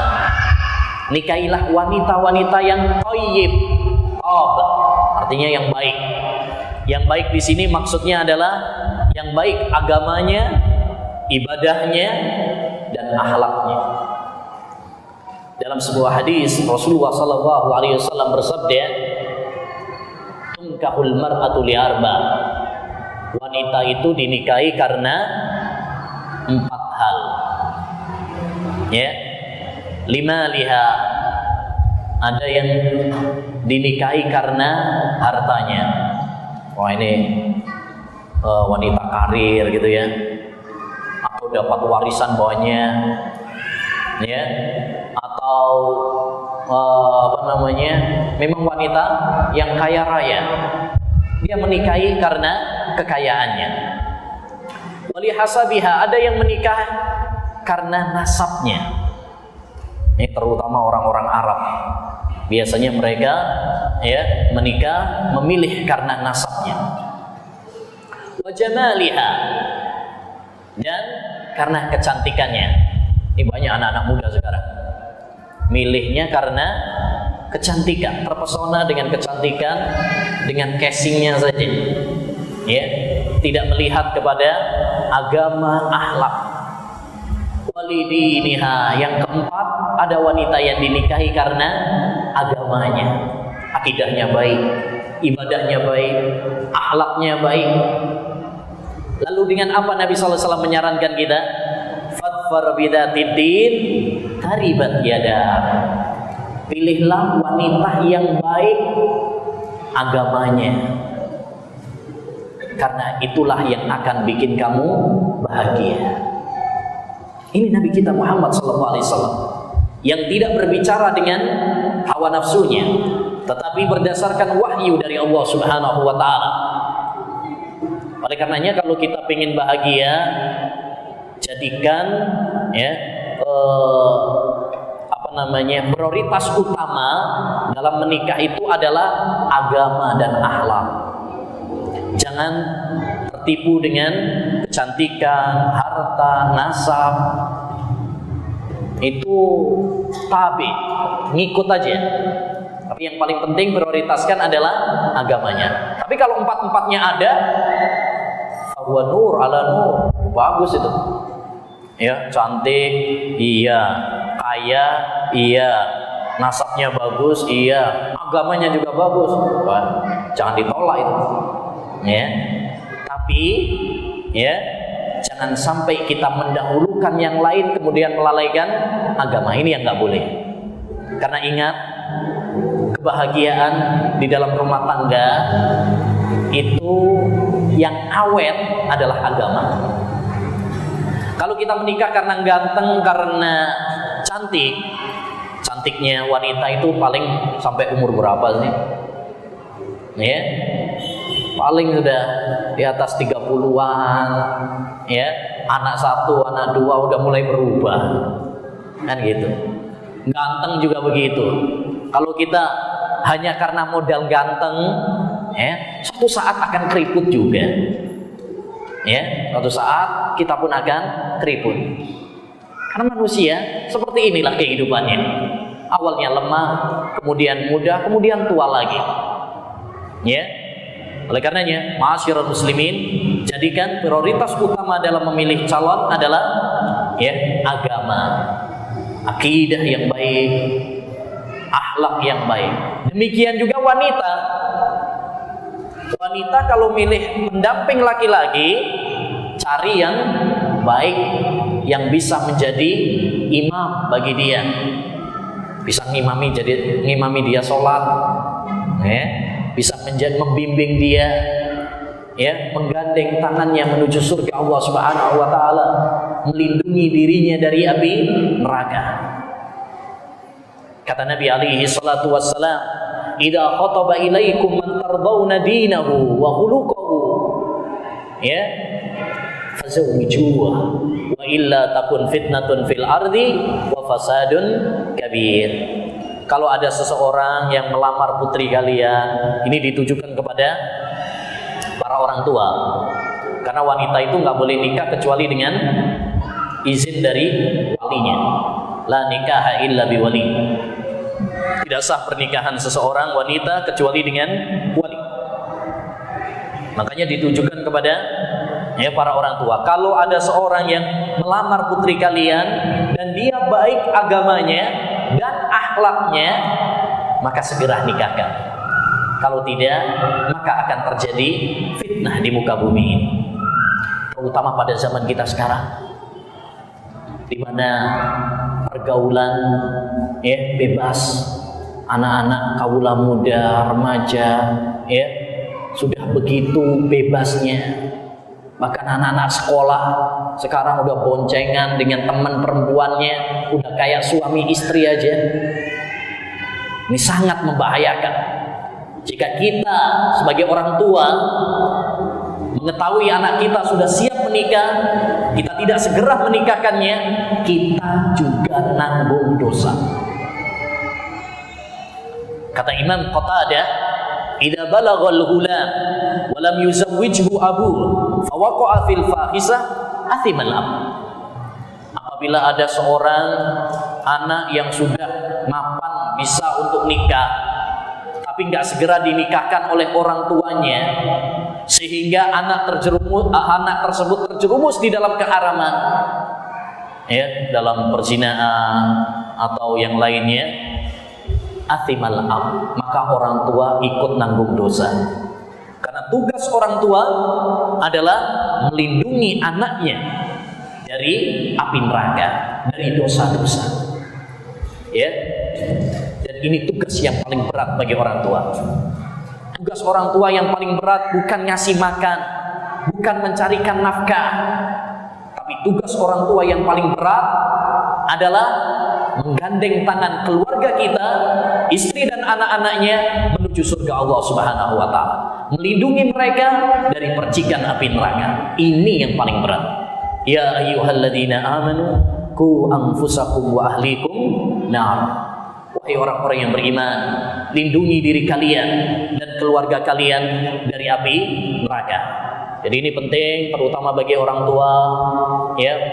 [SPEAKER 1] Nikahilah wanita-wanita yang thayyib. Artinya yang baik. Yang baik di sini maksudnya adalah yang baik agamanya, ibadahnya, dan akhlaknya. Dalam sebuah hadis Rasulullah sallallahu alaihi wasallam bersabda, "Tunkahul mar'atu li arba." Wanita itu dinikahi karena 4 hal. Ya. 5 liha. Ada yang dinikahi karena hartanya. Wah, ini wanita karir gitu ya. Atau dapat warisan banyak. Ya. Atau memang wanita yang kaya raya, dia menikahi karena kekayaannya. Wali hasabiha, ada yang menikah karena nasabnya. Ini terutama orang-orang Arab, biasanya mereka ya menikah memilih karena nasabnya. Wa jamaliha, dan karena kecantikannya. Ini banyak anak-anak muda sekarang milihnya karena kecantikan, terpesona dengan kecantikan, dengan casingnya saja, ya, tidak melihat kepada agama, akhlak. Walidiniha, yang keempat, ada wanita yang dinikahi karena agamanya, akidahnya baik, ibadahnya baik, akhlaknya baik. Lalu dengan apa Nabi SAW menyarankan kita? Fadfar bidatid taribat yada. Pilihlah wanita yang baik agamanya, karena itulah yang akan bikin kamu bahagia. Ini Nabi kita Muhammad SAW yang tidak berbicara dengan hawa nafsunya, tetapi berdasarkan wahyu dari Allah Subhanahu wa Ta'ala. Oleh karenanya, kalau kita ingin bahagia, jadikan ya prioritas utama dalam menikah itu adalah agama dan akhlak. Jangan tertipu dengan kecantikan, harta, nasab. Itu tabi, ngikut aja. Tapi yang paling penting prioritaskan adalah agamanya. Tapi kalau 4-4-nya ada, fahuwa nur ala nur, bagus itu. Ya, cantik, iya, kaya, iya, nasabnya bagus, iya, agamanya juga bagus. Wah, jangan ditolak itu. Ya. Tapi ya, jangan sampai kita mendahulukan yang lain kemudian melalaikan agama. Ini yang nggak boleh. Karena ingat, kebahagiaan di dalam rumah tangga itu yang awet adalah agama. Kalau kita menikah karena ganteng, karena cantik, cantiknya wanita itu paling sampai umur berapa sih? Ya, paling sudah di atas 30-an, ya, anak 1, anak 2 udah mulai berubah, kan gitu. Ganteng juga begitu. Kalau kita hanya karena modal ganteng, ya, suatu saat akan keriput juga. Ya, suatu saat kita pun akan keriput. Karena manusia seperti inilah kehidupannya. Awalnya lemah, kemudian muda, kemudian tua lagi. Ya. Oleh karenanya, ma'asyiral muslimin, jadikan prioritas utama dalam memilih calon adalah ya, agama, akidah yang baik, akhlak yang baik. Demikian juga wanita. Wanita kalau milih pendamping laki-laki, cari yang baik, yang bisa menjadi imam bagi dia, bisa ngimami dia sholat, ya, bisa membimbing dia, ya, menggandeng tangannya menuju surga Allah Subhanahu wa Ta'ala, melindungi dirinya dari api neraka. Kata Nabi alaihi salatu wassalam, "Idza khataba ilaikum man tardawna dinahu wa khuluquhu, ya, fazawwijuhu wa illa takun fitnatun fil ardi wa fasadun kabir." Kalau ada seseorang yang melamar putri kalian, ini ditujukan kepada para orang tua. Karena wanita itu nggak boleh nikah kecuali dengan izin dari walinya. La nikaha illa biwali. Tidak sah pernikahan seseorang wanita kecuali dengan wali. Makanya ditujukan kepada ya para orang tua. Kalau ada seorang yang melamar putri kalian dan dia baik agamanya dan akhlaknya, maka segera nikahkan. Kalau tidak, maka akan terjadi fitnah di muka bumi ini. Terutama pada zaman kita sekarang, di mana pergaulan bebas, anak-anak kaula muda, remaja, sudah begitu bebasnya. Bahkan anak-anak sekolah sekarang udah boncengan dengan teman perempuannya, udah kayak suami istri aja. Ini sangat membahayakan. Jika kita sebagai orang tua mengetahui anak kita sudah siap menikah, kita tidak segera menikahkannya, kita juga nanggung dosa. Kata Imam Qatadah, "Idza balaghal ghulam wa lam yuzawwijhu abuhu fa waqa'a fil fahisah athimal ab." Apabila ada seorang anak yang sudah mapan bisa untuk nikah, tapi nggak segera dinikahkan oleh orang tuanya, sehingga anak tersebut terjerumus di dalam keharaman, dalam perzinaan atau yang lainnya, athimal ab, maka orang tua ikut nanggung dosa. Karena tugas orang tua adalah melindungi anaknya dari api neraka, dari dosa-dosa. Dan ini tugas yang paling berat bagi orang tua. Tugas orang tua yang paling berat bukan ngasih makan, bukan mencarikan nafkah, tapi tugas orang tua yang paling berat adalah menggandeng tangan keluarga kita, istri dan anak-anaknya menuju surga Allah Subhanahu wa taala, melindungi mereka dari percikan api neraka. Ini yang paling berat. Ya ayyuhalladzina amanu qu anfusakum wa ahlikum nar. Wahai orang-orang yang beriman, lindungi diri kalian dan keluarga kalian dari api neraka. Jadi ini penting, terutama bagi orang tua,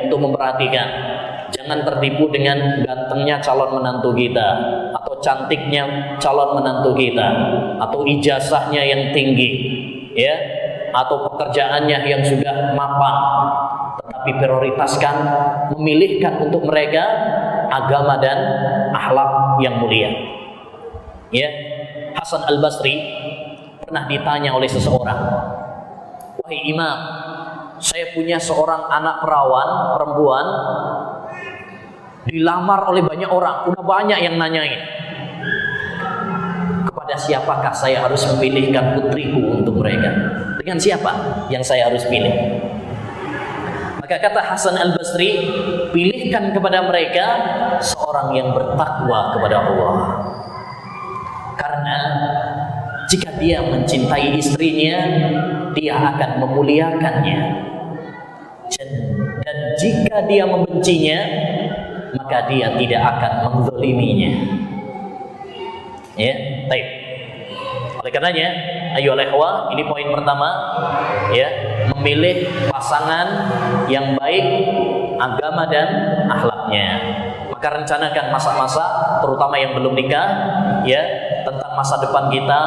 [SPEAKER 1] untuk memperhatikan. Jangan tertipu dengan gantengnya calon menantu kita, atau cantiknya calon menantu kita, atau ijazahnya yang tinggi, atau pekerjaannya yang sudah mapan. Tetapi prioritaskan, memilihkan untuk mereka agama dan akhlak yang mulia. Hasan Al-Basri pernah ditanya oleh seseorang, "Wahai Imam, saya punya seorang anak perawan perempuan, dilamar oleh banyak orang, udah banyak yang nanyain. Kepada siapakah saya harus memilihkan putriku untuk mereka? Dengan siapa yang saya harus pilih?" Maka kata Hasan Al-Basri, pilihkan kepada mereka seorang yang bertakwa kepada Allah. Karena jika dia mencintai istrinya, dia akan memuliakannya. Dan jika dia membencinya, maka dia tidak akan menzaliminya. Baik. Oleh karenanya, ayo ikhwah, ini poin pertama, memilih pasangan yang baik agama dan akhlaknya. Maka rencanakan masa-masa, terutama yang belum nikah, tentang masa depan kita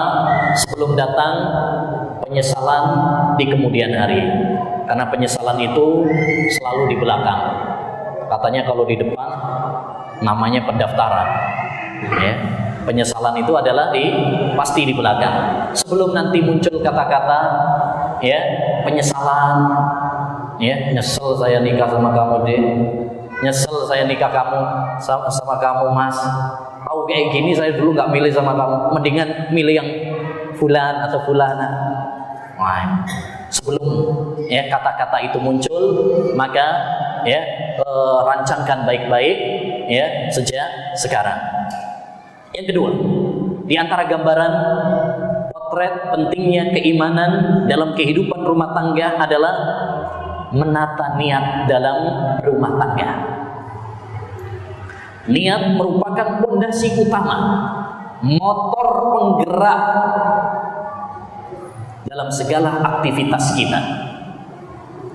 [SPEAKER 1] sebelum datang penyesalan di kemudian hari. Karena penyesalan itu selalu di belakang. Katanya kalau di depan namanya pendaftaran. Penyesalan itu adalah pasti di belakang. Sebelum nanti muncul kata-kata penyesalan, nyesel saya nikah sama kamu deh, nyesel saya nikah sama kamu mas, tahu kayak gini saya dulu nggak milih sama kamu, mendingan milih yang fulan atau fulana. Sebelum kata-kata itu muncul, maka rancangkan baik-baik sejak sekarang. Yang kedua, di antara gambaran potret pentingnya keimanan dalam kehidupan rumah tangga adalah menata niat dalam rumah tangga. Niat merupakan fondasi utama, motor penggerak dalam segala aktivitas kita.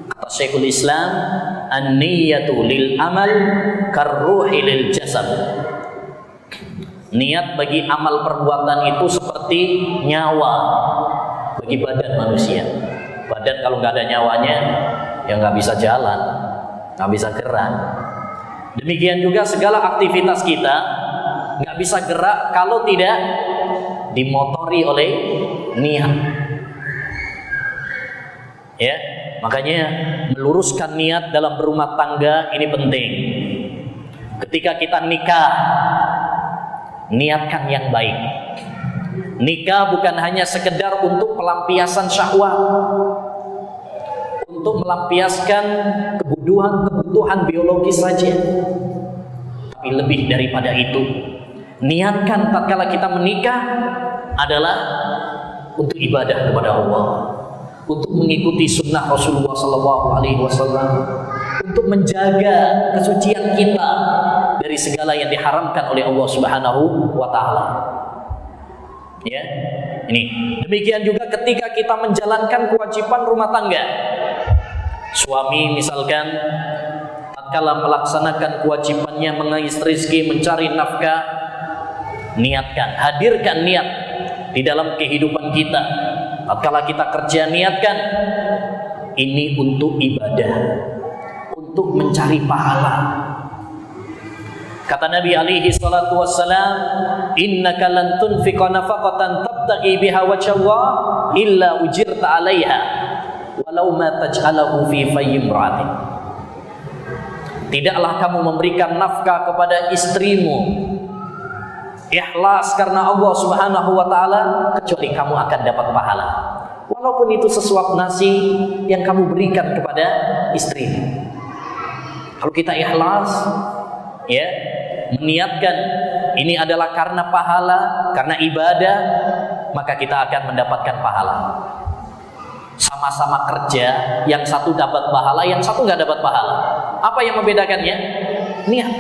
[SPEAKER 1] Kata Syekhul Islam, an-niyatu lil amal karruhi lil jasad. Niat bagi amal perbuatan itu seperti nyawa bagi badan manusia. Badan kalau nggak ada nyawanya, ya nggak bisa jalan, nggak bisa gerak. Demikian juga segala aktivitas kita nggak bisa gerak kalau tidak dimotori oleh niat. Ya, makanya meluruskan niat dalam berumah tangga ini penting. Ketika kita nikah, niatkan yang baik. Nikah bukan hanya sekedar untuk pelampiasan syahwat, untuk melampiaskan kebutuhan biologis saja, tapi lebih daripada itu. Niatkan tatkala kita menikah adalah untuk ibadah kepada Allah, untuk mengikuti sunnah Rasulullah SAW, untuk menjaga kesucian kita dari segala yang diharamkan oleh Allah Subhanahu wa Ta'ala. Ya, ini demikian juga ketika kita menjalankan kewajiban rumah tangga. Suami misalkan tatkala melaksanakan kewajibannya mengais rezeki, mencari nafkah, niatkan, hadirkan niat di dalam kehidupan kita. Tatkala kita kerja, niatkan ini untuk ibadah, untuk mencari pahala. Kata Nabi alaihi salatu wassalam, innaka lan tunfiqa nafaqatan tabtaghi biha wajhallah illa ujirta 'alaiha walau ma taj'alahu fi fayyi imra'atik. Tidaklah kamu memberikan nafkah kepada istrimu ikhlas karena Allah Subhanahu wa Ta'ala, kecuali kamu akan dapat pahala, walaupun itu sesuap nasi yang kamu berikan kepada istrimu. Kalau kita ikhlas, ya, meniatkan ini adalah karena pahala, karena ibadah, maka kita akan mendapatkan pahala. Sama-sama kerja, yang satu dapat pahala, yang satu nggak dapat pahala. Apa yang membedakannya? Niat.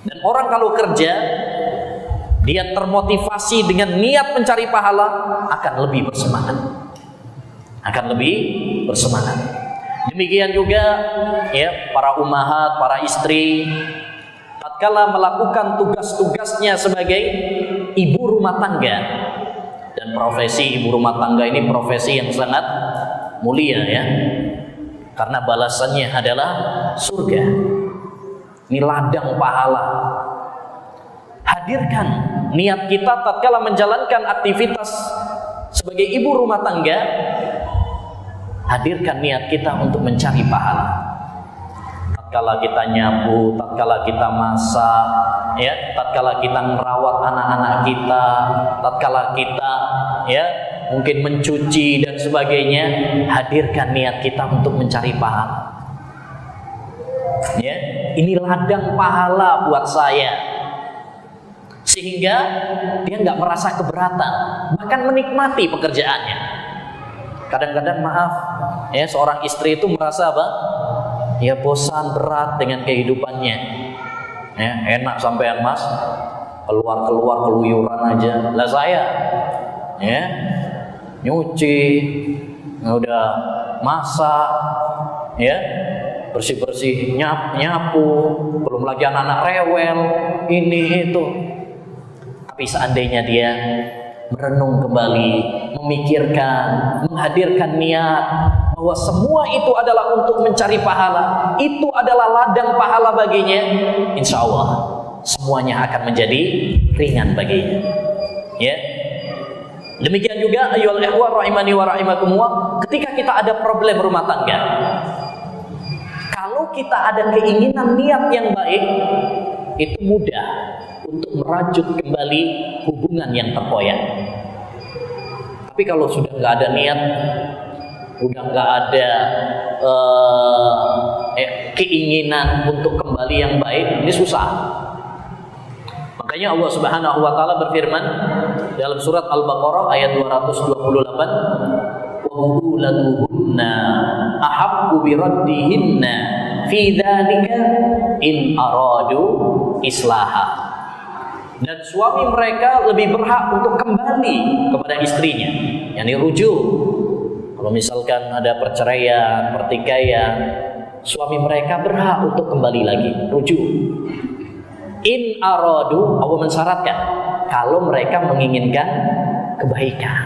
[SPEAKER 1] Dan orang kalau kerja, dia termotivasi dengan niat mencari pahala, akan lebih bersemangat. Akan lebih bersemangat. Demikian juga ya para ummahat, para istri, tatkala melakukan tugas-tugasnya sebagai ibu rumah tangga. Dan profesi ibu rumah tangga ini profesi yang sangat mulia ya, karena balasannya adalah surga. Ini ladang pahala. Hadirkan niat kita tatkala menjalankan aktivitas sebagai ibu rumah tangga. Hadirkan niat kita untuk mencari pahala. Tatkala kita nyapu, tatkala kita masak, ya, tatkala kita merawat anak-anak kita, tatkala kita ya mungkin mencuci dan sebagainya, hadirkan niat kita untuk mencari pahala. Ya, ini ladang pahala buat saya. Sehingga dia nggak merasa keberatan, bahkan menikmati pekerjaannya. Kadang-kadang maaf, ya seorang istri itu merasa apa? Ya bosan, berat dengan kehidupannya. Ya, enak sampean mas, keluar keluyuran aja. Lah saya, ya nyuci, udah masak, ya bersih nyapu, belum lagi anak-anak rewel, ini itu. Tapi seandainya dia merenung kembali, memikirkan, menghadirkan niat bahwa semua itu adalah untuk mencari pahala, itu adalah ladang pahala baginya, insya Allah semuanya akan menjadi ringan baginya. Ya, demikian juga ayyuhal ikhwah rahimani wa rahimakumullah, ketika kita ada problem rumah tangga, kalau kita ada keinginan niat yang baik, itu mudah untuk merajut kembali hubungan yang terkoyak. Tapi kalau sudah nggak ada niat, udah nggak ada keinginan untuk kembali yang baik, ini susah. Makanya Allah Subhanahu wa Ta'ala berfirman dalam surat Al-Baqarah ayat 228, wa bu'ulatuhunna ahaqqu biraddihinna fi dzalika in aradu islaha. Dan suami mereka lebih berhak untuk kembali kepada istrinya, yakni rujuk. Kalau misalkan ada perceraian, pertikaian, suami mereka berhak untuk kembali lagi, rujuk. In aradu, Allah mensyaratkan kalau mereka menginginkan kebaikan.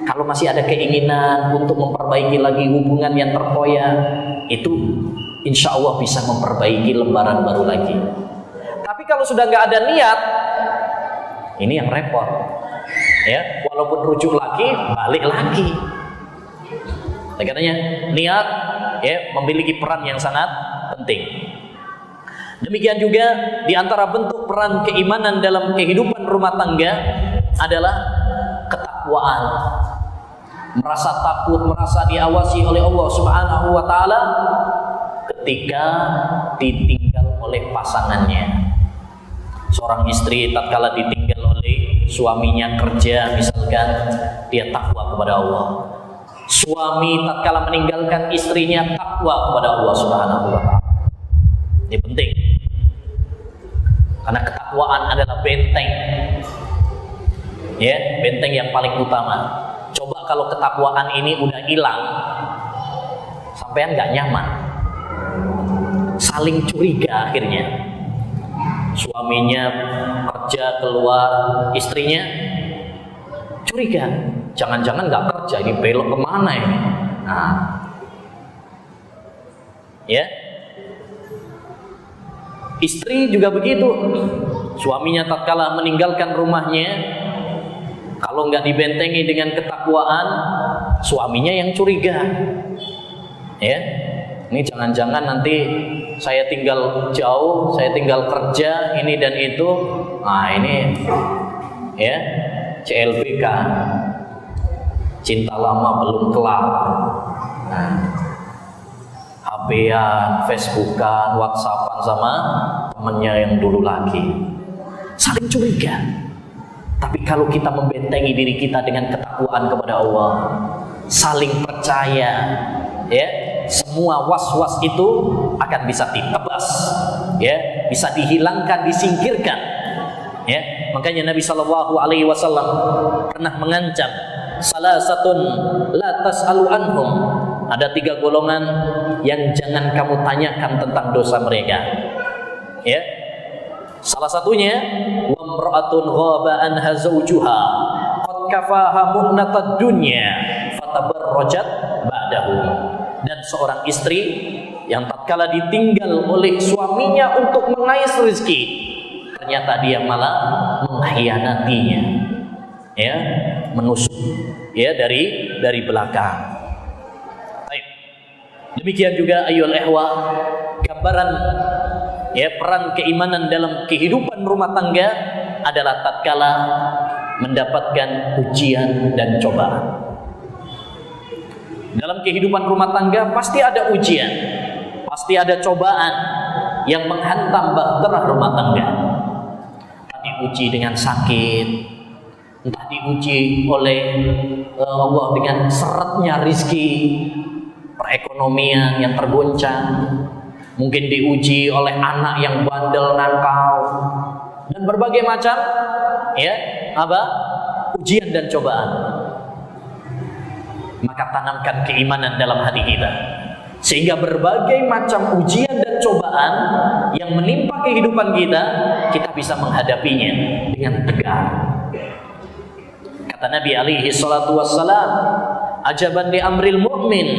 [SPEAKER 1] Kalau masih ada keinginan untuk memperbaiki lagi hubungan yang terkoyak, itu insya Allah bisa memperbaiki lembaran baru lagi. Tapi Tapi kalau sudah nggak ada niat, ini yang repot. Ya, walaupun rujuk lagi, balik lagi. Katanya niat ya memiliki peran yang sangat penting. Demikian juga di antara bentuk peran keimanan dalam kehidupan rumah tangga adalah ketakwaan. Merasa takut, merasa diawasi oleh Allah Subhanahu wa taala ketika ditinggal oleh pasangannya. Seorang istri tatkala ditinggal oleh suaminya kerja misalkan, dia takwa kepada Allah. Suami tatkala meninggalkan istrinya takwa kepada Allah Subhanahu wa taala. Ini penting. Karena ketakwaan adalah benteng. Ya, benteng yang paling utama. Coba kalau ketakwaan ini udah hilang, sampean nggak nyaman. Saling curiga akhirnya. Suaminya kerja keluar, istrinya curiga. Jangan-jangan nggak kerja, ini belok kemana ini? Nah, ya. Istri juga begitu. Suaminya tatkala meninggalkan rumahnya, kalau nggak dibentengi dengan ketakwaan, suaminya yang curiga. Ya, ini jangan-jangan nanti saya tinggal jauh, saya tinggal kerja ini dan itu. Nah ini, ya CLBK, cinta lama belum kelar. Nah, HP-an, Facebook-an, WhatsApp-an sama temennya yang dulu lagi. Saling curiga. Tapi kalau kita membentengi diri kita dengan ketakwaan kepada Allah, saling percaya, ya, semua was-was itu akan bisa ditebas, ya, bisa dihilangkan, disingkirkan. Ya, makanya Nabi SAW pernah mengancam, salasatun la tas'alu anhum. Ada 3 golongan yang jangan kamu tanyakan tentang dosa mereka. Ya. Salah satunya wamra'atun ghaba anha zawjuha qad kafaha mu'natad dunya fatabarrajat ba'dahu. Dan seorang istri yang tatkala ditinggal oleh suaminya untuk mengais rezeki, ternyata dia malah mengkhianatinya. Ya, menusuk ya dari belakang. Baik. Demikian juga ayyuhal ihwa, gambaran ya peran keimanan dalam kehidupan rumah tangga adalah tatkala mendapatkan ujian dan cobaan. Dalam kehidupan rumah tangga pasti ada ujian, pasti ada cobaan yang menghantam bahtera rumah tangga. Entah diuji dengan sakit, entah diuji oleh Allah dengan seretnya rizki, perekonomian yang tergoncang, mungkin diuji oleh anak yang bandel, nakal, dan berbagai macam ya ujian dan cobaan. Maka tanamkan keimanan dalam hati kita, sehingga berbagai macam ujian dan cobaan yang menimpa kehidupan kita, kita bisa menghadapinya dengan tegar. Kata Nabi alaihi salatu wassalam, ajaban li amril mu'min,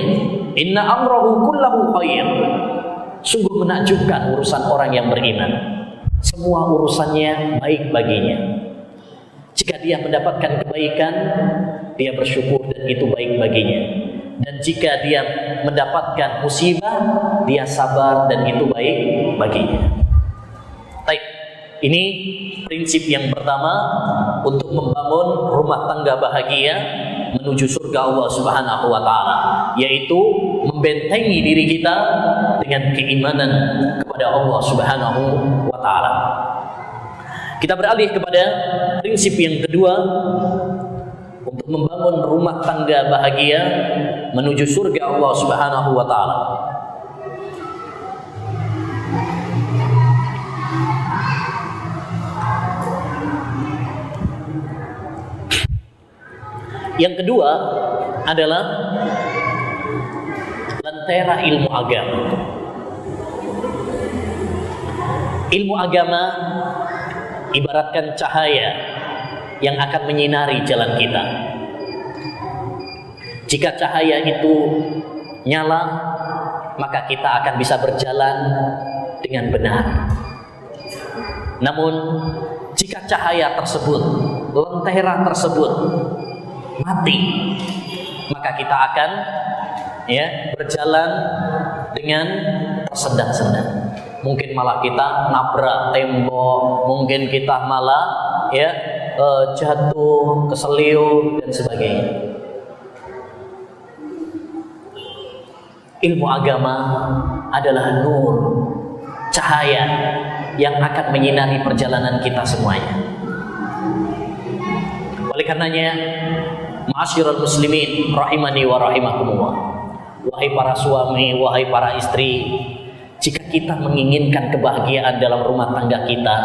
[SPEAKER 1] inna amrahu kullahu khair. Sungguh menakjubkan urusan orang yang beriman, semua urusannya baik baginya. Jika dia mendapatkan kebaikan, dia bersyukur dan itu baik baginya. Dan jika dia mendapatkan musibah, dia sabar dan itu baik baginya. Baik, ini prinsip yang pertama untuk membangun rumah tangga bahagia menuju surga Allah Subhanahu wa taala, yaitu membentengi diri kita dengan keimanan kepada Allah Subhanahu wa taala. Kita beralih kepada prinsip yang kedua untuk membangun rumah tangga bahagia menuju surga Allah Subhanahu wa taala. Yang kedua adalah lentera ilmu agama. Ilmu agama ibaratkan cahaya yang akan menyinari jalan kita. Jika cahaya itu nyala, maka kita akan bisa berjalan dengan benar. Namun jika cahaya tersebut, lentera tersebut mati, maka kita akan berjalan dengan tersendat-sendat. Mungkin malah kita nabrak tembok, mungkin kita malah jatuh, keseliu dan sebagainya. Ilmu agama adalah nur, cahaya yang akan menyinari perjalanan kita semuanya. Oleh karenanya, ma'asyiral muslimin rahimani wa rahimakumullah, wahai para suami, wahai para istri, jika kita menginginkan kebahagiaan dalam rumah tangga kita,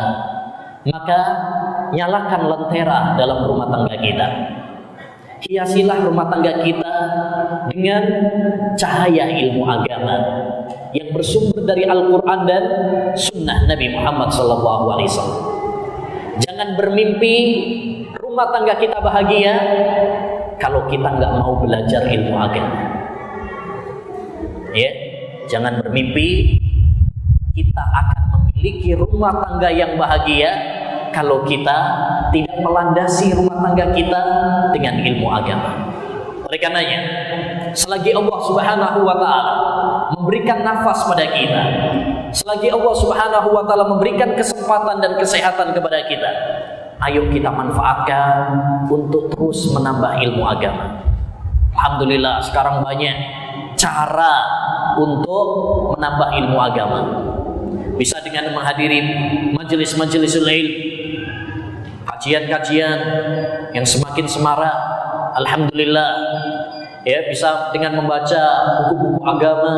[SPEAKER 1] maka nyalakan lentera dalam rumah tangga kita. Hiasilah rumah tangga kita dengan cahaya ilmu agama yang bersumber dari Al-Quran dan Sunnah Nabi Muhammad SAW. Jangan bermimpi rumah tangga kita bahagia kalau kita nggak mau belajar ilmu agama. Jangan bermimpi kita akan memiliki rumah tangga yang bahagia kalau kita tidak melandasi rumah tangga kita dengan ilmu agama. Oleh karenanya, selagi Allah Subhanahu wa taala memberikan nafas pada kita, selagi Allah Subhanahu wa taala memberikan kesempatan dan kesehatan kepada kita, ayo kita manfaatkan untuk terus menambah ilmu agama. Alhamdulillah, sekarang banyak cara untuk menambah ilmu agama. Bisa dengan menghadiri majelis-majelis ilmu, kajian-kajian yang semakin semarak. Alhamdulillah, bisa dengan membaca buku-buku agama,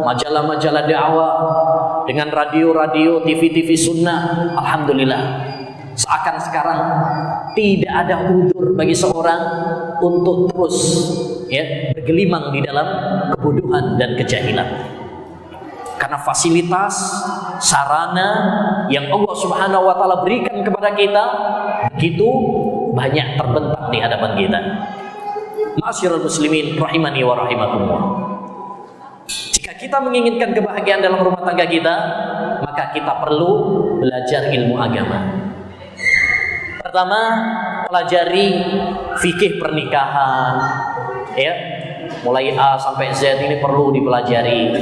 [SPEAKER 1] majalah-majalah dakwah, dengan radio-radio, TV-TV sunnah. Alhamdulillah, seakan sekarang tidak ada udzur bagi seorang untuk terus bergelimang di dalam kebodohan dan kejahilan. Karena fasilitas, sarana yang Allah Subhanahu wa taala berikan kepada kita begitu banyak terbentang di hadapan kita. Ma'asyiral muslimin rahimani wa rahimakumullah. Jika kita menginginkan kebahagiaan dalam rumah tangga kita, maka kita perlu belajar ilmu agama. Pertama, pelajari fikih pernikahan, mulai A sampai Z ini perlu dipelajari.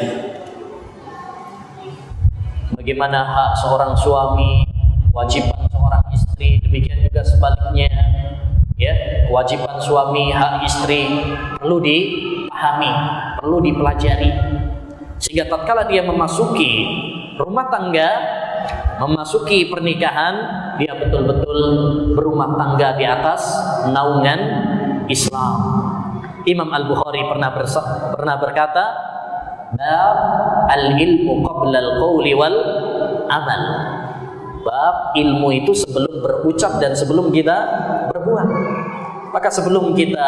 [SPEAKER 1] Bagaimana hak seorang suami, kewajiban seorang istri, demikian juga sebaliknya. Kewajiban suami, hak istri perlu dipahami, perlu dipelajari. Sehingga tatkala dia memasuki rumah tangga, memasuki pernikahan, dia betul-betul berumah tangga di atas naungan Islam. Imam Al-Bukhari pernah berkata, bab al-ilmu qabla al-qawli wal amal. Bab ilmu itu sebelum berucap dan sebelum kita berbuat. Maka sebelum kita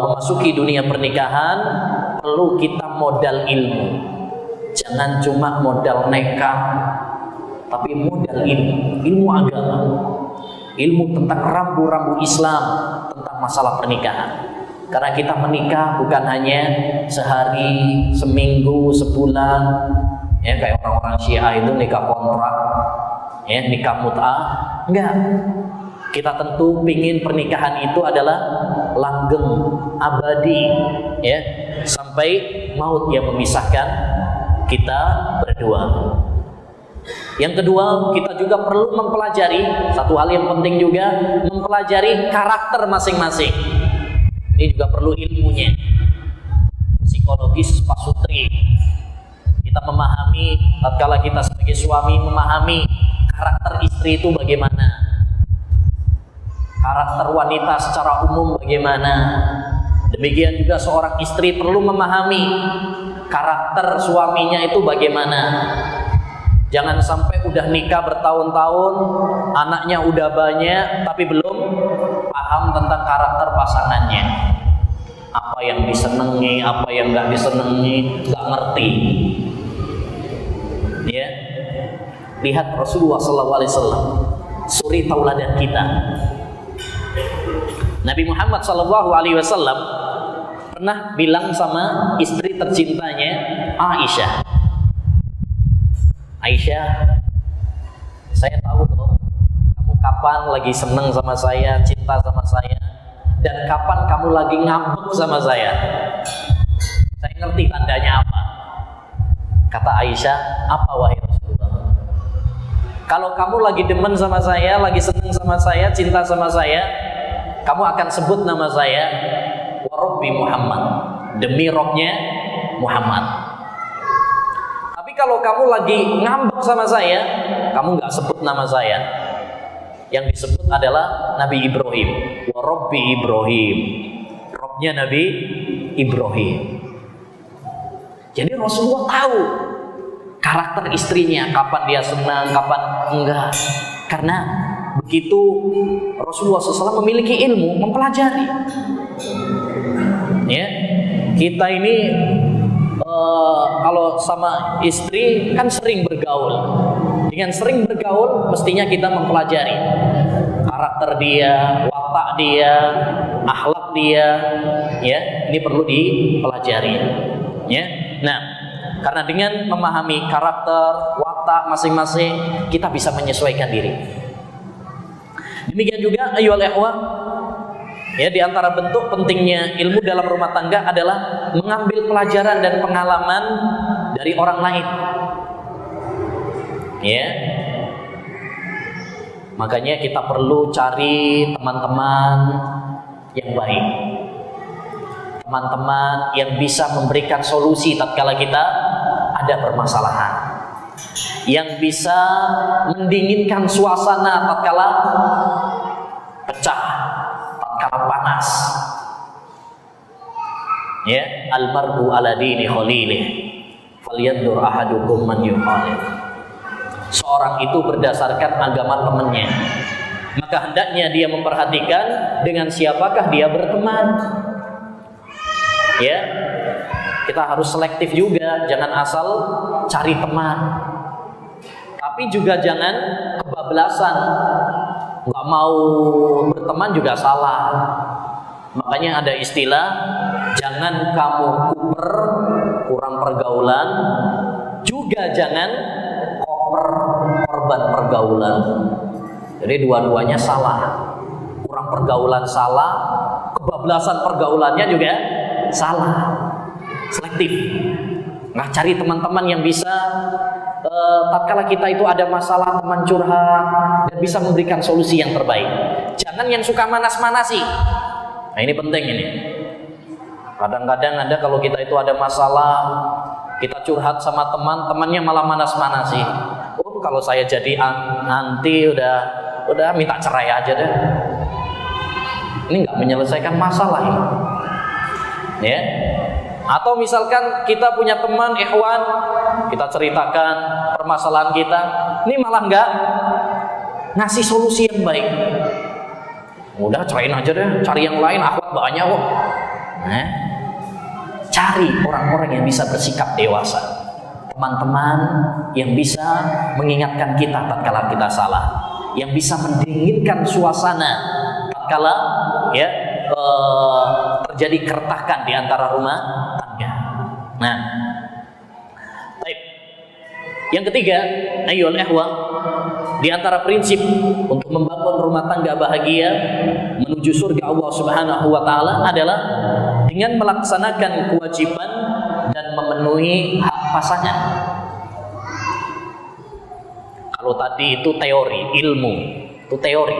[SPEAKER 1] memasuki dunia pernikahan, perlu kita modal ilmu. Jangan cuma modal nekat, tapi modal ilmu agama, ilmu tentang rambu-rambu Islam, tentang masalah pernikahan. Karena kita menikah bukan hanya sehari, seminggu, sebulan, kayak orang-orang Syiah itu nikah kontrak, nikah mut'ah. Enggak. Kita tentu pingin pernikahan itu adalah langgeng, abadi, sampai maut yang memisahkan kita berdua. Yang kedua, kita juga perlu mempelajari satu hal yang penting juga, mempelajari karakter masing-masing. Ini juga perlu ilmunya. Psikologis pasutri. Kita memahami, tatkala kita sebagai suami memahami karakter istri itu bagaimana, karakter wanita secara umum bagaimana. Demikian juga seorang istri perlu memahami karakter suaminya itu bagaimana. Jangan sampai udah nikah bertahun-tahun, anaknya udah banyak, tapi belum paham tentang karakter pasangannya. Apa yang disenangi, apa yang nggak disenangi, nggak ngerti. Lihat Rasulullah SAW, suri tauladan kita. Nabi Muhammad SAW pernah bilang sama istri tercintanya Aisyah, kapan lagi seneng sama saya, cinta sama saya, dan kapan kamu lagi ngambek sama saya. Saya ngerti tandanya apa. Kata Aisyah, apa wahai Rasulullah? Kalau kamu lagi demen sama saya, lagi seneng sama saya, cinta sama saya, kamu akan sebut nama saya, wa Rabbi Muhammad, demi Robnya Muhammad. Tapi kalau kamu lagi ngambek sama saya, kamu nggak sebut nama saya. Yang disebut adalah Nabi Ibrahim, wa Rabbi Ibrahim, Robnya Nabi Ibrahim. Jadi Rasulullah tahu karakter istrinya, kapan dia senang, kapan enggak. Karena begitu Rasulullah SAW memiliki ilmu, mempelajari. Ya, kita ini kalau sama istri kan sering bergaul. Dengan sering bergaul, mestinya kita mempelajari karakter dia, watak dia, akhlak dia. Ya, ini perlu dipelajari. Ya, nah, karena dengan memahami karakter, watak masing-masing, kita bisa menyesuaikan diri. Demikian juga ayyuhal ikhwah, ya, di antara bentuk pentingnya ilmu dalam rumah tangga adalah mengambil pelajaran dan pengalaman dari orang lain. Ya. Makanya kita perlu cari teman-teman yang baik. Teman-teman yang bisa memberikan solusi tatkala kita ada permasalahan, yang bisa mendinginkan suasana tatkala pecah, tatkala panas. Ya, almar'u ala dini khalilih, falyanzur ahadukum man yukhalil. Seorang itu berdasarkan agama temannya, maka hendaknya dia memperhatikan dengan siapakah dia berteman. Ya, kita harus selektif juga, jangan asal cari teman. Tapi juga jangan kebablasan, nggak mau berteman juga salah. Makanya ada istilah, jangan kamu kuper, kurang pergaulan, juga jangan koper, korban pergaulan. Jadi dua-duanya salah. Kurang pergaulan salah, kebablasan pergaulannya juga salah. Selektif. Nah, cari teman-teman yang bisa tatkala kita itu ada masalah, teman curhat dan bisa memberikan solusi yang terbaik. Jangan yang suka manas-manasi. Nah, ini penting ini. Kadang-kadang ada kalau kita itu ada masalah, kita curhat sama teman, temannya malah manas-manasi. Oh, kalau saya jadi nanti udah minta cerai aja deh. Ini nggak menyelesaikan masalah ini. Ya. Atau misalkan kita punya teman ikhwan, kita ceritakan permasalahan kita, ini malah nggak ngasih solusi yang baik. Udah ceraiin aja deh, cari yang lain, akhwat banyak kok. Nah, cari orang-orang yang bisa bersikap dewasa, teman-teman yang bisa mengingatkan kita tatkala kita salah, yang bisa mendinginkan suasana tatkala ya terjadi keretakan di antara rumah tangga. Nah, baik. Yang ketiga, ayyuhal ikhwah, di antara prinsip untuk membangun rumah tangga bahagia menuju surga Allah Subhanahu wa taala adalah dengan melaksanakan kewajiban dan memenuhi hak pasangan. Kalau tadi itu teori, ilmu, itu teori.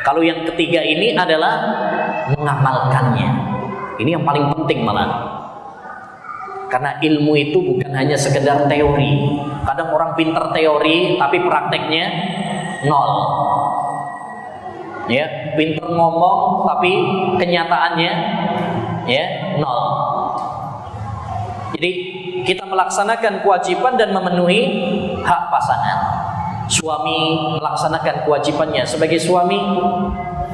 [SPEAKER 1] Kalau yang ketiga ini adalah mengamalkannya. Ini yang paling penting malah. Karena ilmu itu bukan hanya sekedar teori. Kadang orang pinter teori tapi prakteknya nol. Ya, pinter ngomong tapi kenyataannya ya nol. Jadi kita melaksanakan kewajiban dan memenuhi hak pasangan. Suami melaksanakan kewajibannya sebagai suami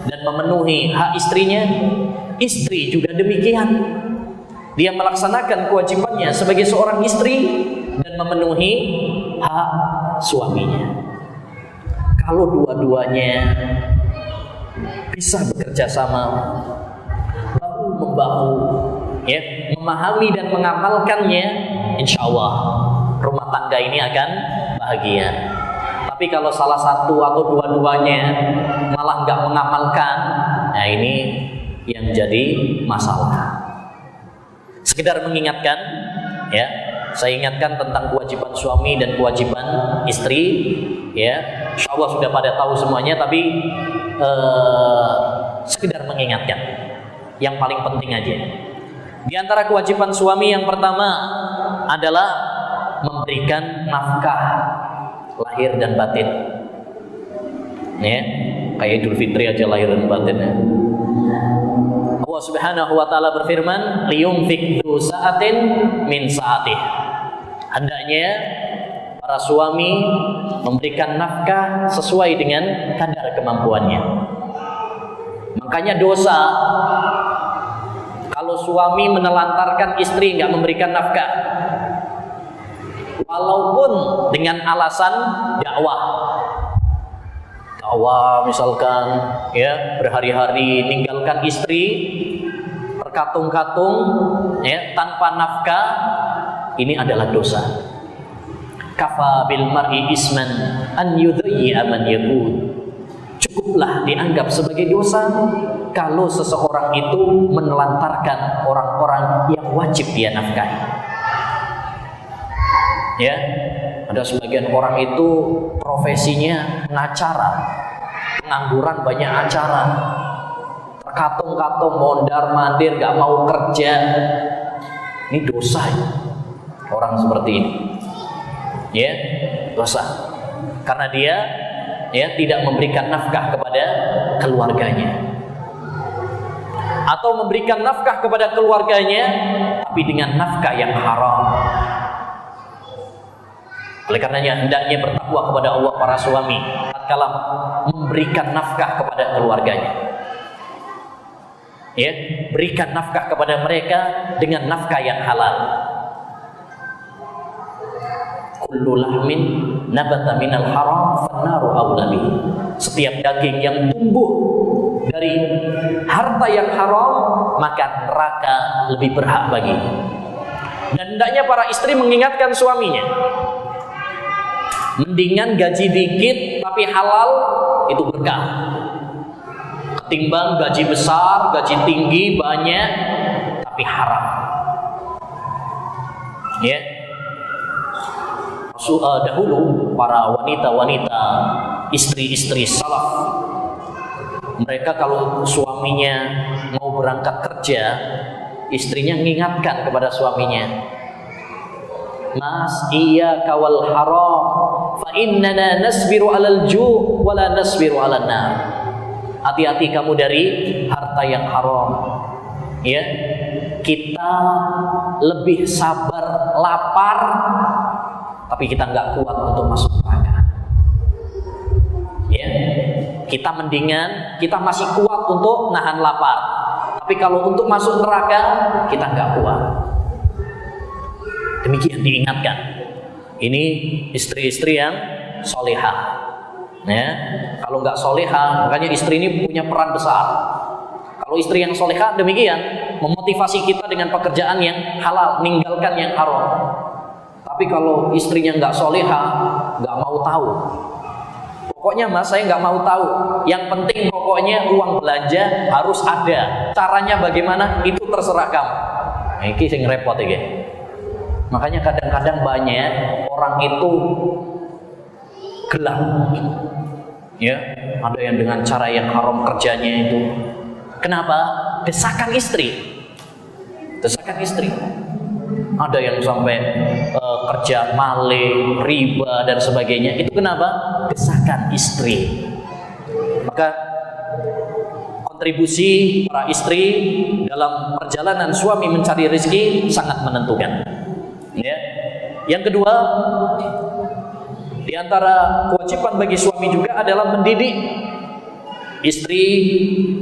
[SPEAKER 1] dan memenuhi hak istrinya. Istri juga demikian. Dia melaksanakan kewajibannya sebagai seorang istri dan memenuhi hak suaminya. Kalau dua-duanya bisa bekerja sama, bahu-membahu, ya, memahami dan mengamalkannya, insya Allah rumah tangga ini akan bahagia. Tapi kalau salah satu atau dua-duanya malah nggak mengamalkan, nah ini yang jadi masalah. Sekedar mengingatkan, ya, saya ingatkan tentang kewajiban suami dan kewajiban istri, ya. Insya Allah sudah pada tahu semuanya, tapi sekedar mengingatkan yang paling penting aja. Di antara kewajiban suami yang pertama adalah memberikan nafkah lahir dan batin, ya, kayak Idul Fitri aja lahir dan batin, ya. Allah Subhanahu wa taala berfirman, liyunfik dzu sa'atin min sa'atih. Hendaknya para suami memberikan nafkah sesuai dengan kadar kemampuannya. Makanya dosa kalau suami menelantarkan istri nggak memberikan nafkah, walaupun dengan alasan dakwah misalkan, ya, berhari-hari ninggalkan istri terkatung-katung, ya, tanpa nafkah, ini adalah dosa. Kafa bil mar'i isman an yudhi'a man yakun. Cukuplah dianggap sebagai dosa kalau seseorang itu menelantarkan orang-orang yang wajib dia nafkahi. Ya, ada sebagian orang itu profesinya pengacara, pengangguran banyak acara, terkatung-katung, mondar-mandir, gak mau kerja. Ini dosa, ya, orang seperti ini, ya, dosa, karena dia, ya, tidak memberikan nafkah kepada keluarganya, atau memberikan nafkah kepada keluarganya tapi dengan nafkah yang haram. Oleh karenanya hendaknya bertakwa kepada Allah para suami tatkala memberikan nafkah kepada keluarganya. Ya, berikan nafkah kepada mereka dengan nafkah yang halal. Kullu lahmin nabata minal haram fannaru awla bihi. Setiap daging yang tumbuh dari harta yang haram, maka neraka lebih berhak bagi. Dan hendaknya para istri mengingatkan suaminya, mendingan gaji dikit tapi halal, itu berkah, ketimbang gaji besar, gaji tinggi, banyak tapi haram. Ya, dahulu para wanita-wanita, istri-istri salaf, mereka kalau suaminya mau berangkat kerja, istrinya mengingatkan kepada suaminya, Mas, iya kawal haram, fa innana nasbiru alal ju' wala nasbiru alan nar. Hati-hati kamu dari harta yang haram. Ya, kita lebih sabar lapar, tapi kita nggak kuat untuk masuk neraka. Ya, kita mendingan kita masih kuat untuk nahan lapar, tapi kalau untuk masuk neraka kita nggak kuat. Demikian diingatkan. Ini istri-istri yang solehah. Ya, kalau nggak solehah, makanya istri ini punya peran besar. Kalau istri yang solehah demikian, memotivasi kita dengan pekerjaan yang halal, meninggalkan yang haram. Tapi kalau istrinya nggak solehah, nggak mau tahu. Pokoknya Mas, saya nggak mau tahu. Yang penting pokoknya uang belanja harus ada. Caranya bagaimana? Itu terserah kamu. Ini sing repot ya. Makanya kadang-kadang banyak orang itu gelap, ya, ada yang dengan cara yang haram kerjanya itu. Kenapa? Desakan istri, desakan istri. Ada yang sampai kerja maling, riba dan sebagainya. Itu kenapa? Desakan istri. Maka kontribusi para istri dalam perjalanan suami mencari rezeki sangat menentukan. Ya. Yang kedua, di antara kewajiban bagi suami juga adalah mendidik istri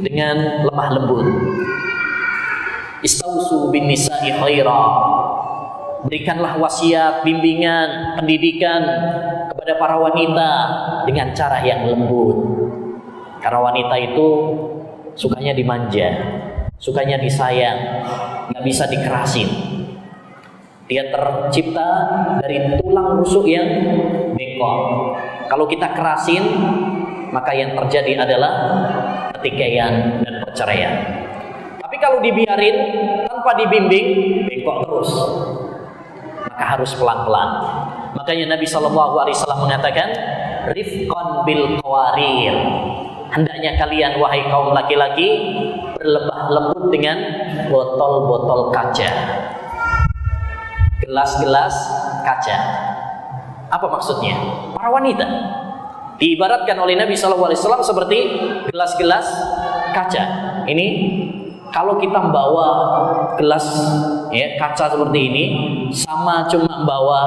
[SPEAKER 1] dengan lemah lembut. Istausu bin nisa'i khaira. Berikanlah wasiat, bimbingan, pendidikan kepada para wanita dengan cara yang lembut. Karena wanita itu sukanya dimanja, sukanya disayang, nggak bisa dikerasin. Dia tercipta dari tulang rusuk yang bengkok. Kalau kita kerasin, maka yang terjadi adalah pertikaian dan perceraian. Tapi kalau dibiarin tanpa dibimbing, bengkok terus. Maka harus pelan-pelan. Makanya Nabi SAW mengatakan, rifqan bil qawarir. Hendaknya kalian wahai kaum laki-laki berlemah lembut dengan botol-botol kaca, gelas-gelas kaca. Apa maksudnya? Para wanita diibaratkan oleh Nabi SAW seperti gelas-gelas kaca. Ini kalau kita membawa gelas ya, kaca seperti ini, sama cuma bawa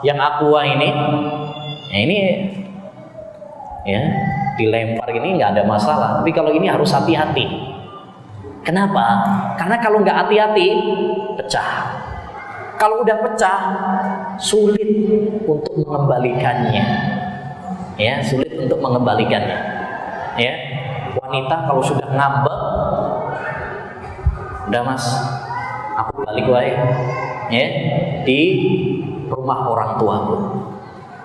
[SPEAKER 1] yang aqua ini, ya ini ya dilempar ini nggak ada masalah. Tapi kalau ini harus hati-hati. Kenapa? Karena kalau nggak hati-hati pecah. Kalau udah pecah sulit untuk mengembalikannya. Ya, sulit untuk mengembalikannya. Ya, wanita kalau sudah ngambek, udah mas, aku balik wae. Ya, di rumah orang tuaku.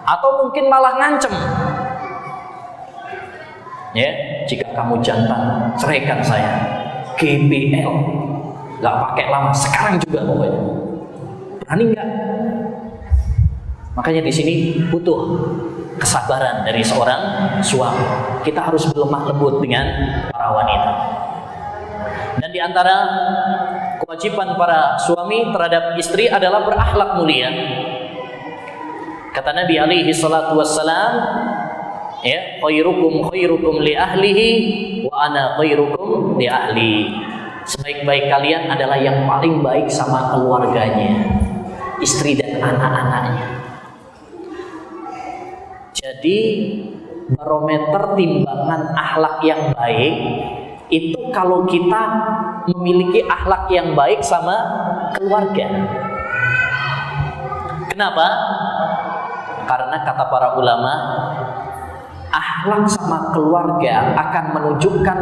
[SPEAKER 1] Atau mungkin malah ngancem. Ya, jika kamu jantan, ceraikan saya. GBL, nggak pakai lama, sekarang juga pokoknya. Berani nggak? Makanya di sini butuh kesabaran dari seorang suami. Kita harus berlemah lembut dengan para wanita. Dan di antara kewajiban para suami terhadap istri adalah berakhlak mulia. Kata Nabi alaihi salatu wassalam, ya, khairukum li ahlihi wa ana khairukum li ahli. Sebaik-baik kalian adalah yang paling baik sama keluarganya, istri dan anak-anaknya. Jadi barometer timbangan akhlak yang baik itu kalau kita memiliki akhlak yang baik sama keluarga. Kenapa? Karena kata para ulama, akhlak sama keluarga akan menunjukkan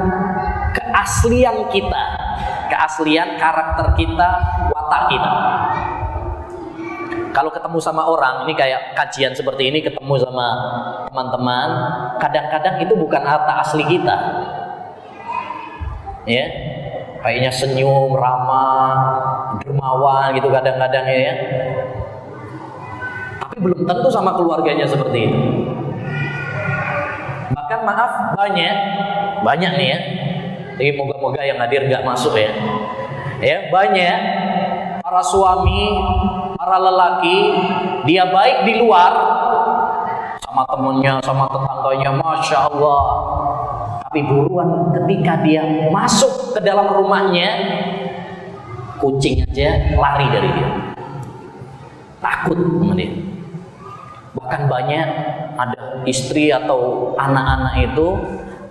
[SPEAKER 1] keaslian kita, keaslian karakter kita, watak kita. Kalau ketemu sama orang, ini kayak kajian seperti ini, ketemu sama teman-teman, kadang-kadang itu bukan harta asli kita. Ya, kayaknya senyum, ramah, dermawan gitu kadang-kadang ya. Tapi belum tentu sama keluarganya seperti itu. Bahkan maaf, banyak nih ya. Jadi moga-moga yang hadir nggak masuk ya. Ya, banyak para suami, para lelaki, dia baik di luar sama temennya, sama tetangganya, masya Allah. Tapi buruan ketika dia masuk ke dalam rumahnya, kucing aja lari dari dia, takut sama dia. Bahkan banyak ada istri atau anak-anak itu,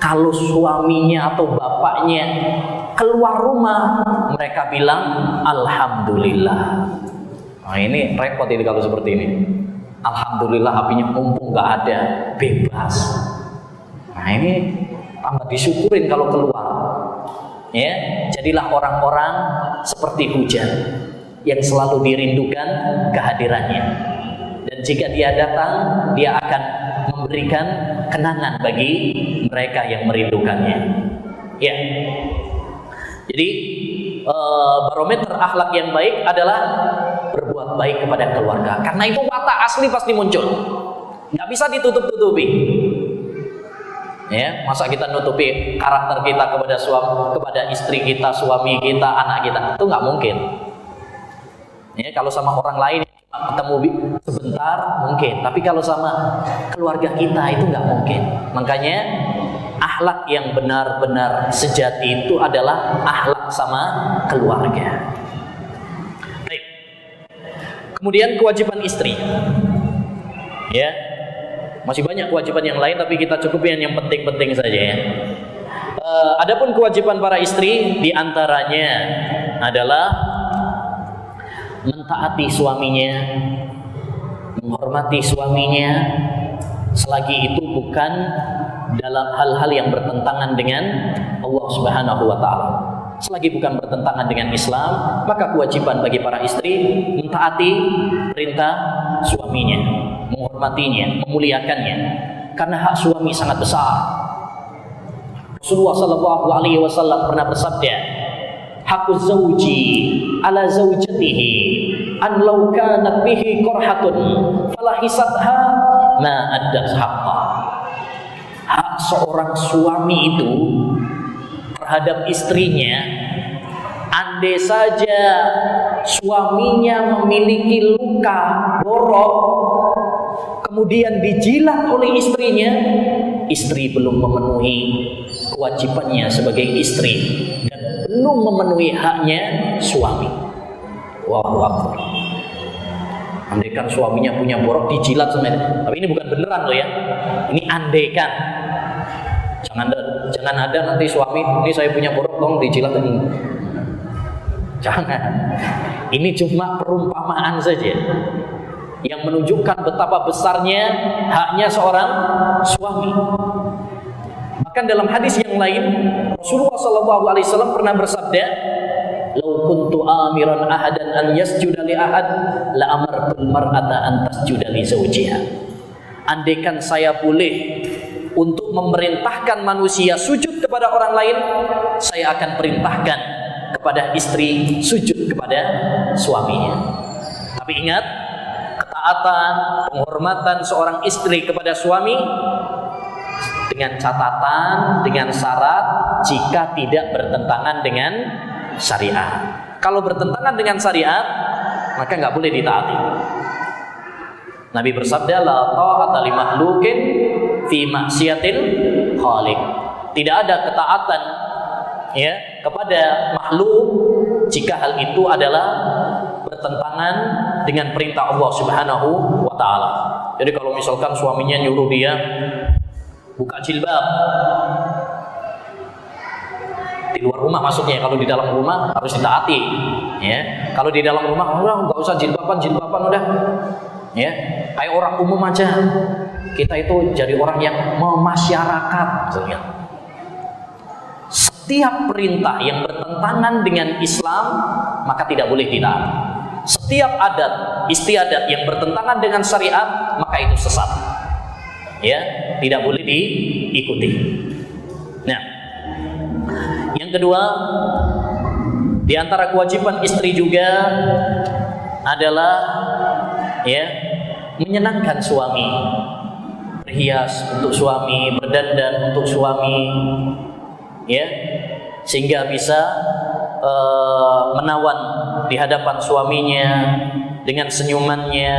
[SPEAKER 1] kalau suaminya atau bapaknya keluar rumah, mereka bilang alhamdulillah. Nah ini repot ini kalau seperti ini. Alhamdulillah apinya mumpung nggak ada, bebas. Nah ini tambah disyukurin kalau keluar. Ya, jadilah orang-orang seperti hujan yang selalu dirindukan kehadirannya. Dan jika dia datang, dia akan memberikan kenangan bagi mereka yang merindukannya. Ya. Jadi barometer akhlak yang baik adalah berbuat baik kepada keluarga. Karena itu watak asli pasti muncul. Nggak bisa ditutup-tutupi. Ya, masa kita nutupi karakter kita kepada kepada istri kita, suami kita, anak kita, itu nggak mungkin. Ya, kalau sama orang lain ketemu sebentar mungkin, tapi kalau sama keluarga kita itu nggak mungkin. Makanya akhlak yang benar-benar sejati itu adalah akhlak sama keluarga. Baik. Kemudian kewajiban istri. Ya. Masih banyak kewajiban yang lain, tapi kita cukupin yang penting-penting saja ya. Adapun kewajiban para istri diantaranya adalah mentaati suaminya, menghormati suaminya, selagi itu bukan dalam hal-hal yang bertentangan dengan Allah Subhanahu wa taala. Selagi bukan bertentangan dengan Islam, maka kewajiban bagi para istri mentaati perintah suaminya, menghormatinya, memuliakannya, karena hak suami sangat besar. Rasulullah sallallahu alaihi wasallam pernah bersabda, "Haqqu zawji ala zawjatihi an law kanat bihi qarhatun falahisatha ma addat haqqa." Hak seorang suami itu terhadap istrinya, andai saja suaminya memiliki luka borok kemudian dijilat oleh istrinya, istri belum memenuhi kewajibannya sebagai istri dan belum memenuhi haknya suami. Allahu Akbar. Andaikan suaminya punya borok dijilat semuanya. Tapi ini bukan beneran loh ya. Ini andaikan. Jangan ada nanti suami, ini saya punya borok dong dijilat ini. Jangan. Ini cuma perumpamaan saja yang menunjukkan betapa besarnya haknya seorang suami. Bahkan dalam hadis yang lain, Rasulullah SAW pernah bersabda, "Lau kuntu amiran ahadan an yasjuda li ahad, la amartul mar'ata an tasjuda li zawjiha." Andaikan saya boleh untuk memerintahkan manusia sujud kepada orang lain, saya akan perintahkan kepada istri sujud kepada suaminya. Tapi ingat, ketaatan, penghormatan seorang istri kepada suami dengan catatan, dengan syarat jika tidak bertentangan dengan syariat. Kalau bertentangan dengan syariat, maka nggak boleh ditaati. Nabi bersabda, "La ta'ata li makhluqin fi maksiatil khaliq." Tidak ada ketaatan ya kepada makhluk jika hal itu adalah bertentangan dengan perintah Allah Subhanahu wa taala. Jadi kalau misalkan suaminya nyuruh dia buka jilbab di luar rumah, maksudnya kalau di dalam rumah harus ditaati ya. Kalau di dalam rumah udah nggak usah jilbaban udah ya, kayak orang umum aja. Kita itu jadi orang yang memasyarakat misalnya. Setiap perintah yang bertentangan dengan Islam maka tidak boleh ditaati. Setiap adat istiadat yang bertentangan dengan syariat maka itu sesat. Ya, tidak boleh diikuti. Nah, yang kedua, di antara kewajiban istri juga adalah ya menyenangkan suami, berhias untuk suami, berdandan untuk suami, ya, sehingga bisa menawan di hadapan suaminya dengan senyumannya,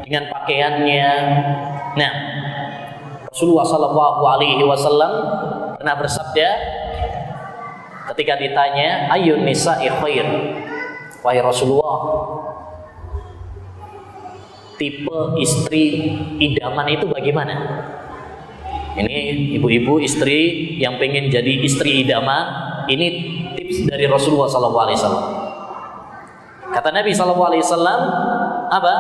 [SPEAKER 1] dengan pakaiannya. Nah, Rasulullah SAW pernah bersabda ketika ditanya, "Ayyun nisa'i khair?" Wahai Rasulullah, tipe istri idaman itu bagaimana? Ini ibu-ibu istri yang pengen jadi istri idaman, ini tips dari Rasulullah SAW. Kata Nabi SAW, apa?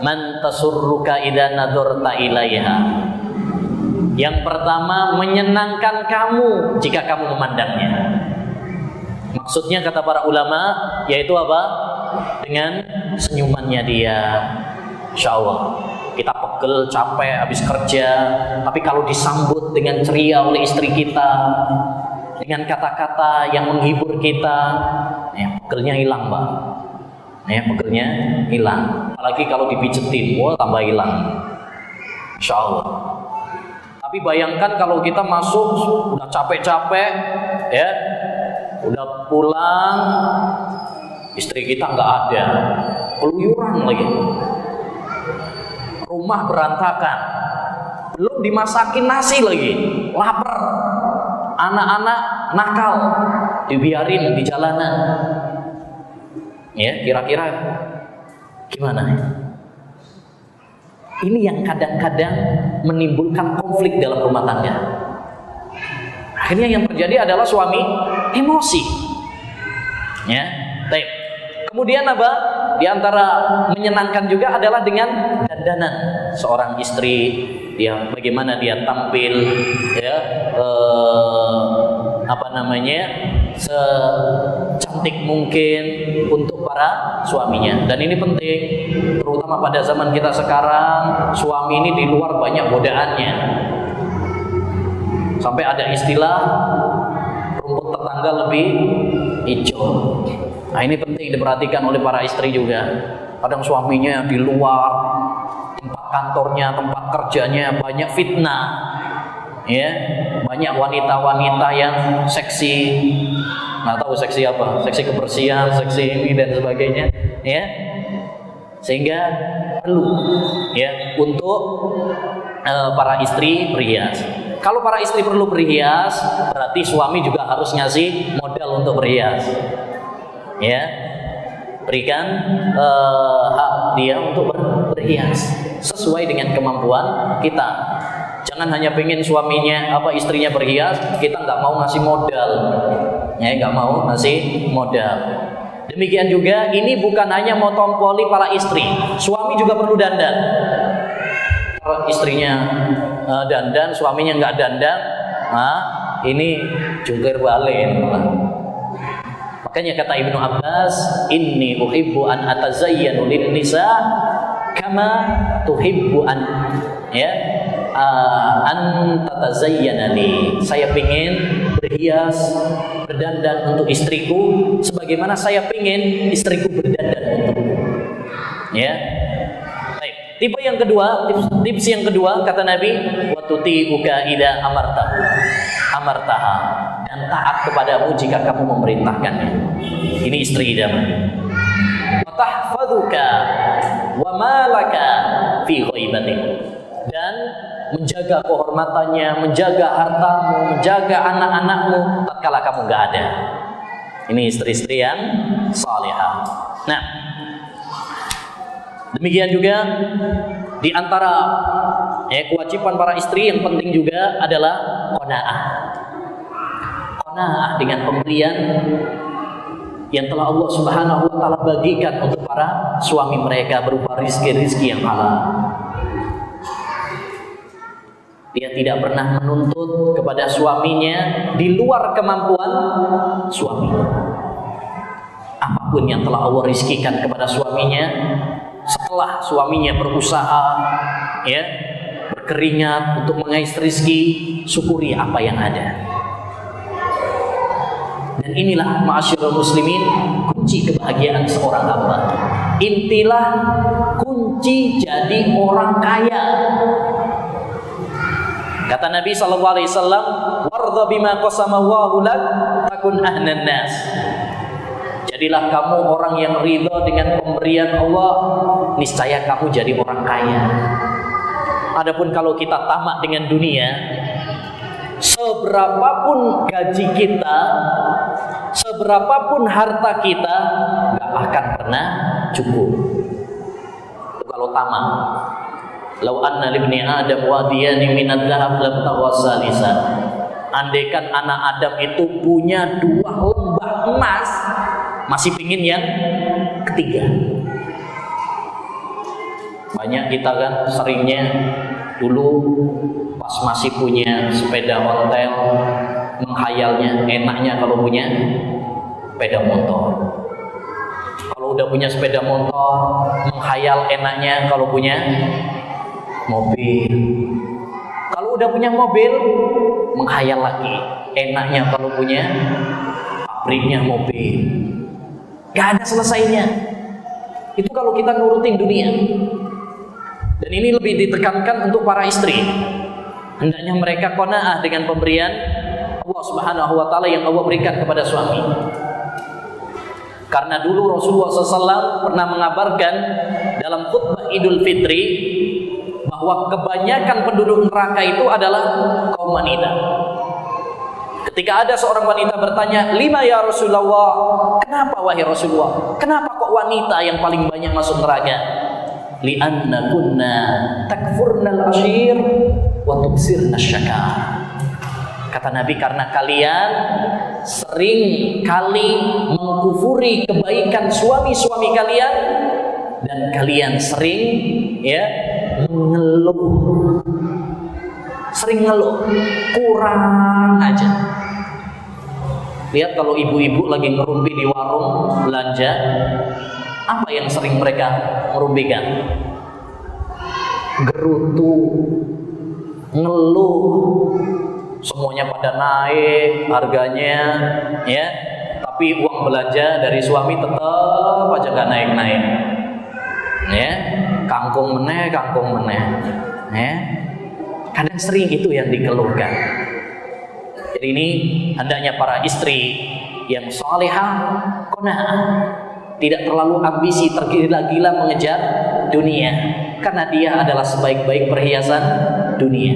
[SPEAKER 1] Man tasurruka idza nadharta ilaiha. Yang pertama, menyenangkan kamu jika kamu memandangnya. Maksudnya kata para ulama yaitu apa? Dengan senyumannya dia. Insya Allah kita pegel, capek, habis kerja, tapi kalau disambut dengan ceria oleh istri kita, dengan kata-kata yang menghibur kita, ya, pegelnya hilang, Pak. Ya, pegelnya hilang. Apalagi kalau dipijetin, wah tambah hilang. Insya Allah. Tapi bayangkan kalau kita masuk udah capek-capek, ya, udah pulang, istri kita nggak ada, keluyuran lagi. Rumah berantakan, belum dimasakin nasi lagi, lapar, anak-anak nakal, dibiarin di jalanan. Ya, kira-kira gimana? Ini yang kadang-kadang menimbulkan konflik dalam rumah tangga. Akhirnya yang terjadi adalah suami emosi. Ya, baik. Kemudian apa? Di antara menyenangkan juga adalah dengan dandanan seorang istri, dia bagaimana dia tampil, ya, secantik mungkin untuk para suaminya. Dan ini penting, terutama pada zaman kita sekarang, suami ini di luar banyak godaannya. Sampai ada istilah rumput tetangga lebih hijau. Nah, ini penting diperhatikan oleh para istri juga. Kadang suaminya di luar, tempat kantornya, tempat kerjanya banyak fitnah. Ya, banyak wanita-wanita yang seksi, nggak tahu seksi apa, seksi kebersihan, seksi ini dan sebagainya, ya. Sehingga perlu, ya, untuk para istri berhias. Kalau para istri perlu berhias, berarti suami juga harus ngasih modal untuk berhias, ya. Berikan hak dia untuk berhias sesuai dengan kemampuan kita. Jangan hanya pengen suaminya istrinya berhias, kita nggak mau ngasih modal, ya, nggak mau ngasih modal. Demikian juga ini bukan hanya motompoli para istri, suami juga perlu dandan. Kalau istrinya dandan, suaminya nggak dandan, nah ini jungkir balik. Makanya kata Ibnu Abbas, inni uhibbu an atazayyanu lin nisa kama tuhibbu an, ya, an tatazayyana li. Saya ingin berhias, berdandan untuk istriku sebagaimana saya ingin istriku berdandan untukku. Ya. Baik. Tipe yang kedua, tips yang kedua kata Nabi, wa tuti'uka ila amartaha, dan taat kepadamu jika kamu memerintahkannya. Ini istri idaman. Wa tahfazuka wa malaka fi ghaibatik, dan menjaga kehormatannya, menjaga hartamu, menjaga anak-anakmu tatkala kamu nggak ada. Ini istri-istri yang salihah. Nah, demikian juga di antara kewajiban para istri yang penting juga adalah qanaah. Qanaah dengan pemberian yang telah Allah Subhanahu wa taala bagikan untuk para suami mereka berupa rizki-rizki yang halal. Dia tidak pernah menuntut kepada suaminya di luar kemampuan suaminya. Apapun yang telah Allah rizkikan kepada suaminya, setelah suaminya berusaha, ya, berkeringat untuk mengais rizki, syukuri apa yang ada. Dan inilah ma'asyiral muslimin, kunci kebahagiaan seorang hamba. Intilah kunci jadi orang kaya. Kata Nabi SAW, "Wardha bima qasama Allahu lak takun ahnan nas." Jadilah kamu orang yang ridha dengan pemberian Allah, niscaya kamu jadi orang kaya. Adapun kalau kita tamak dengan dunia, seberapapun gaji kita, seberapapun harta kita, gak akan pernah cukup. Itu kalau tamak. Lau anna libni Adam wadiyani minad dhahab lam tawassalisa. Andaikan anak Adam itu punya 2 lembah emas, masih pingin yang ketiga. Banyak kita kan seringnya dulu pas masih punya sepeda ontel, menghayalnya enaknya kalau punya sepeda motor. Kalau udah punya sepeda motor, menghayal enaknya kalau punya mobil. Kalau udah punya mobil, menghayal lagi enaknya kalau punya pabriknya mobil. Gak ada selesainya. Itu kalau kita nurutin dunia. Dan ini lebih ditekankan untuk para istri. Hendaknya mereka qanaah dengan pemberian Allah Subhanahu wa taala yang Allah berikan kepada suami. Karena dulu Rasulullah SAW pernah mengabarkan dalam khutbah Idul Fitri bahwa kebanyakan penduduk neraka itu adalah kaum wanita. Ketika ada seorang wanita bertanya, "Lima ya Rasulullah?" Kenapa wahai Rasulullah? Kenapa kok wanita yang paling banyak masuk neraka? Li'anna kunna takfurnal ashir wa tuksirna syakar. Kata Nabi, karena kalian sering kali mengkufuri kebaikan suami-suami kalian, dan kalian sering, ya, mengeluh, sering ngeluh, kurang aja. Lihat kalau ibu-ibu lagi ngerumpi di warung belanja, apa yang sering mereka ngerumpikan? Gerutu, ngeluh, semuanya pada naik harganya, ya. Tapi uang belanja dari suami tetap aja gak naik-naik, ya. Kangkung meneh, ya. Kadang sering itu yang dikeluhkan. Jadi ini hendaknya para istri yang salihah, qanaah, tidak terlalu ambisi tergila-gila mengejar dunia, karena dia adalah sebaik-baik perhiasan dunia.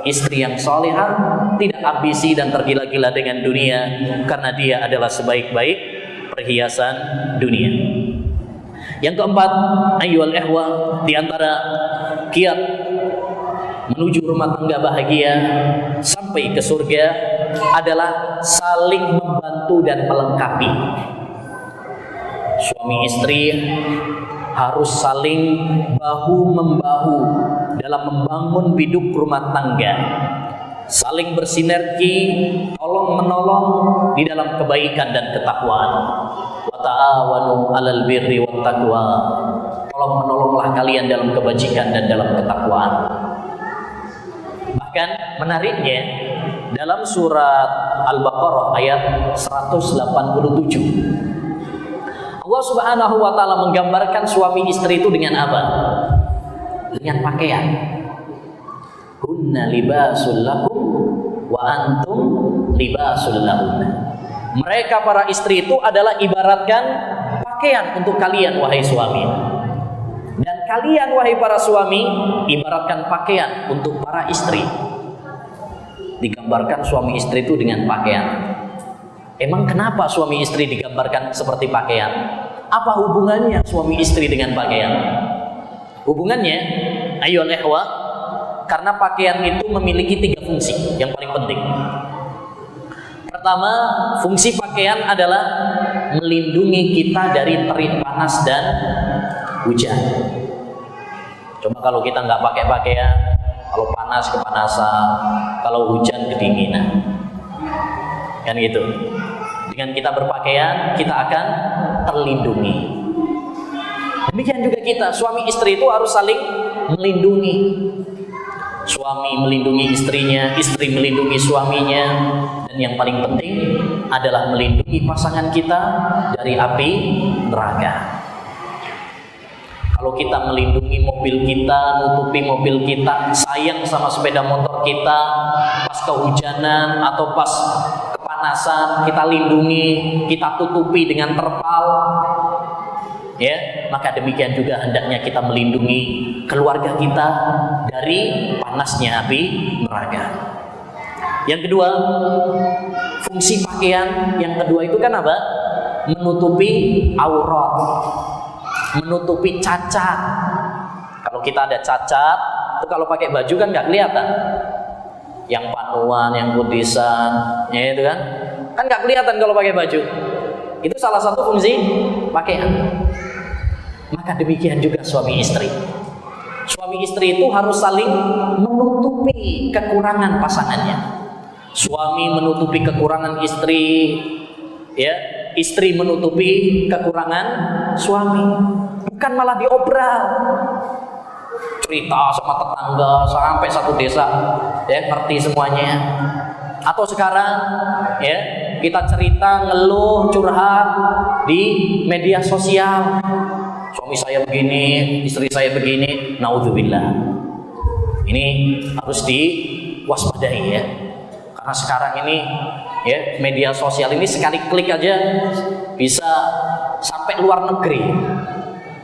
[SPEAKER 1] Istri yang salihah tidak ambisi dan tergila-gila dengan dunia, karena dia adalah sebaik-baik perhiasan dunia. Yang keempat, ayyuhal ikhwah, di antara kiat menuju rumah tangga bahagia sampai ke surga adalah saling membantu dan melengkapi. Suami istri harus saling bahu-membahu dalam membangun biduk rumah tangga, saling bersinergi, tolong-menolong di dalam kebaikan dan ketakwaan. Wa ta'awanu 'alal birri wat taqwa. Tolong-menolonglah kalian dalam kebajikan dan dalam ketakwaan. Bahkan menariknya, dalam surat Al-Baqarah ayat 187, Allah Subhanahu wa ta'ala menggambarkan suami istri itu dengan apa? Dengan pakaian. Hunna libasul lakum wa antum libasul lahunna. Mereka para istri itu adalah ibaratkan pakaian untuk kalian wahai suami. Dan kalian wahai para suami ibaratkan pakaian untuk para istri. Digambarkan suami istri itu dengan pakaian. Emang kenapa suami istri digambarkan seperti pakaian? Apa hubungannya suami istri dengan pakaian? Hubungannya, ayyuhal ikhwah, karena pakaian itu memiliki 3 fungsi yang paling penting. Pertama, fungsi pakaian adalah melindungi kita dari terik panas dan hujan. Coba kalau kita nggak pakai pakaian, kalau panas kepanasan, kalau hujan kedinginan, kan gitu. Dengan kita berpakaian, kita akan terlindungi. Demikian juga kita, suami istri itu harus saling melindungi. Suami melindungi istrinya, istri melindungi suaminya, dan yang paling penting adalah melindungi pasangan kita dari api neraka. Kalau kita melindungi mobil kita, nutupi mobil kita, sayang sama sepeda motor kita, pas kehujanan atau pas kepanasan, kita lindungi, kita tutupi dengan terpal, ya, maka demikian juga hendaknya kita melindungi keluarga kita dari panasnya api neraka. Yang kedua, fungsi pakaian yang kedua itu kan apa? Menutupi aurat, menutupi cacat. Kalau kita ada cacat, itu kalau pakai baju kan nggak kelihatan. Yang panuan, yang kutisan, ya itu kan nggak kelihatan kalau pakai baju. Itu salah satu fungsi pakaian. Maka demikian juga suami istri. Suami istri itu harus saling menutupi kekurangan pasangannya. Suami menutupi kekurangan istri, ya, istri menutupi kekurangan suami. Bukan malah diobral. Cerita sama tetangga sampai satu desa, ya, ngerti semuanya. Atau sekarang, ya, kita cerita, ngeluh, curhat di media sosial. Suami saya begini, istri saya begini, naudzubillah. Ini harus diwaspadai, ya. Karena sekarang ini, ya, media sosial ini sekali klik aja bisa sampai luar negeri,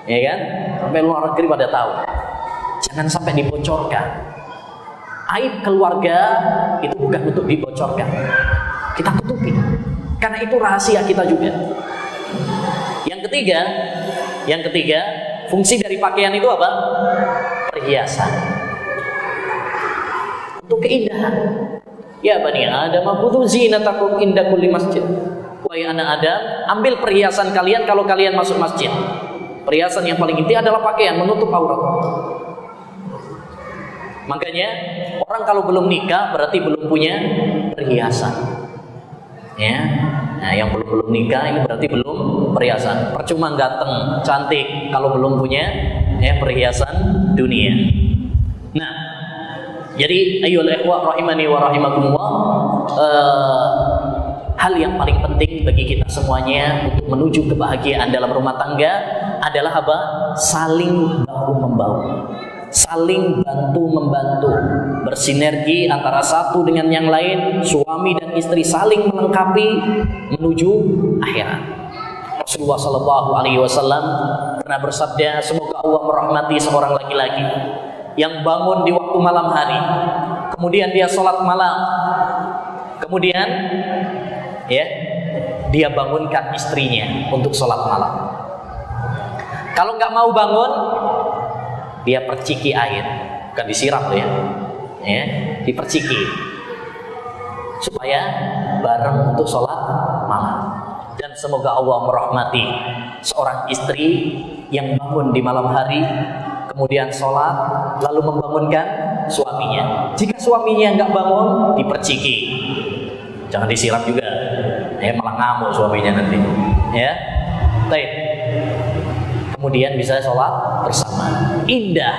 [SPEAKER 1] ya kan? Sampai luar negeri pada tahu. Jangan sampai dibocorkan. Aib keluarga itu bukan untuk dibocorkan. Kita tutupi, karena itu rahasia kita juga. Yang ketiga, fungsi dari pakaian itu apa? Perhiasan. Untuk keindahan. Ya bani Adam, khudzu zinatakum inda kulli masjid. Wahai anak Adam, ambil perhiasan kalian kalau kalian masuk masjid. Perhiasan yang paling inti adalah pakaian, menutup aurat. Makanya orang kalau belum nikah berarti belum punya perhiasan. Ya, nah yang belum nikah ini berarti belum perhiasan. Percuma ganteng, cantik kalau belum punya perhiasan dunia. Nah, jadi ayyuhal ikhwah rahimani wa rahimakumullah, hal yang paling penting bagi kita semuanya untuk menuju kebahagiaan dalam rumah tangga adalah apa? Saling bahu membahu, saling bantu membantu, bersinergi antara satu dengan yang lain, suami dan istri saling melengkapi menuju akhirat. Rasulullah Shallallahu Alaihi Wasallam pernah bersabda, semoga Allah merahmati seorang laki-laki yang bangun di waktu malam hari, kemudian dia sholat malam, kemudian dia bangunkan istrinya untuk sholat malam. Kalau nggak mau bangun, dia perciki air, bukan disiram tuh ya, diperciki supaya bareng untuk sholat malam. Dan semoga Allah merahmati seorang istri yang bangun di malam hari, kemudian sholat, lalu membangunkan suaminya. Jika suaminya nggak bangun, diperciki, jangan disiram juga, malah ngamuk suaminya nanti. Baik. Kemudian bisa sholat bersama. Indah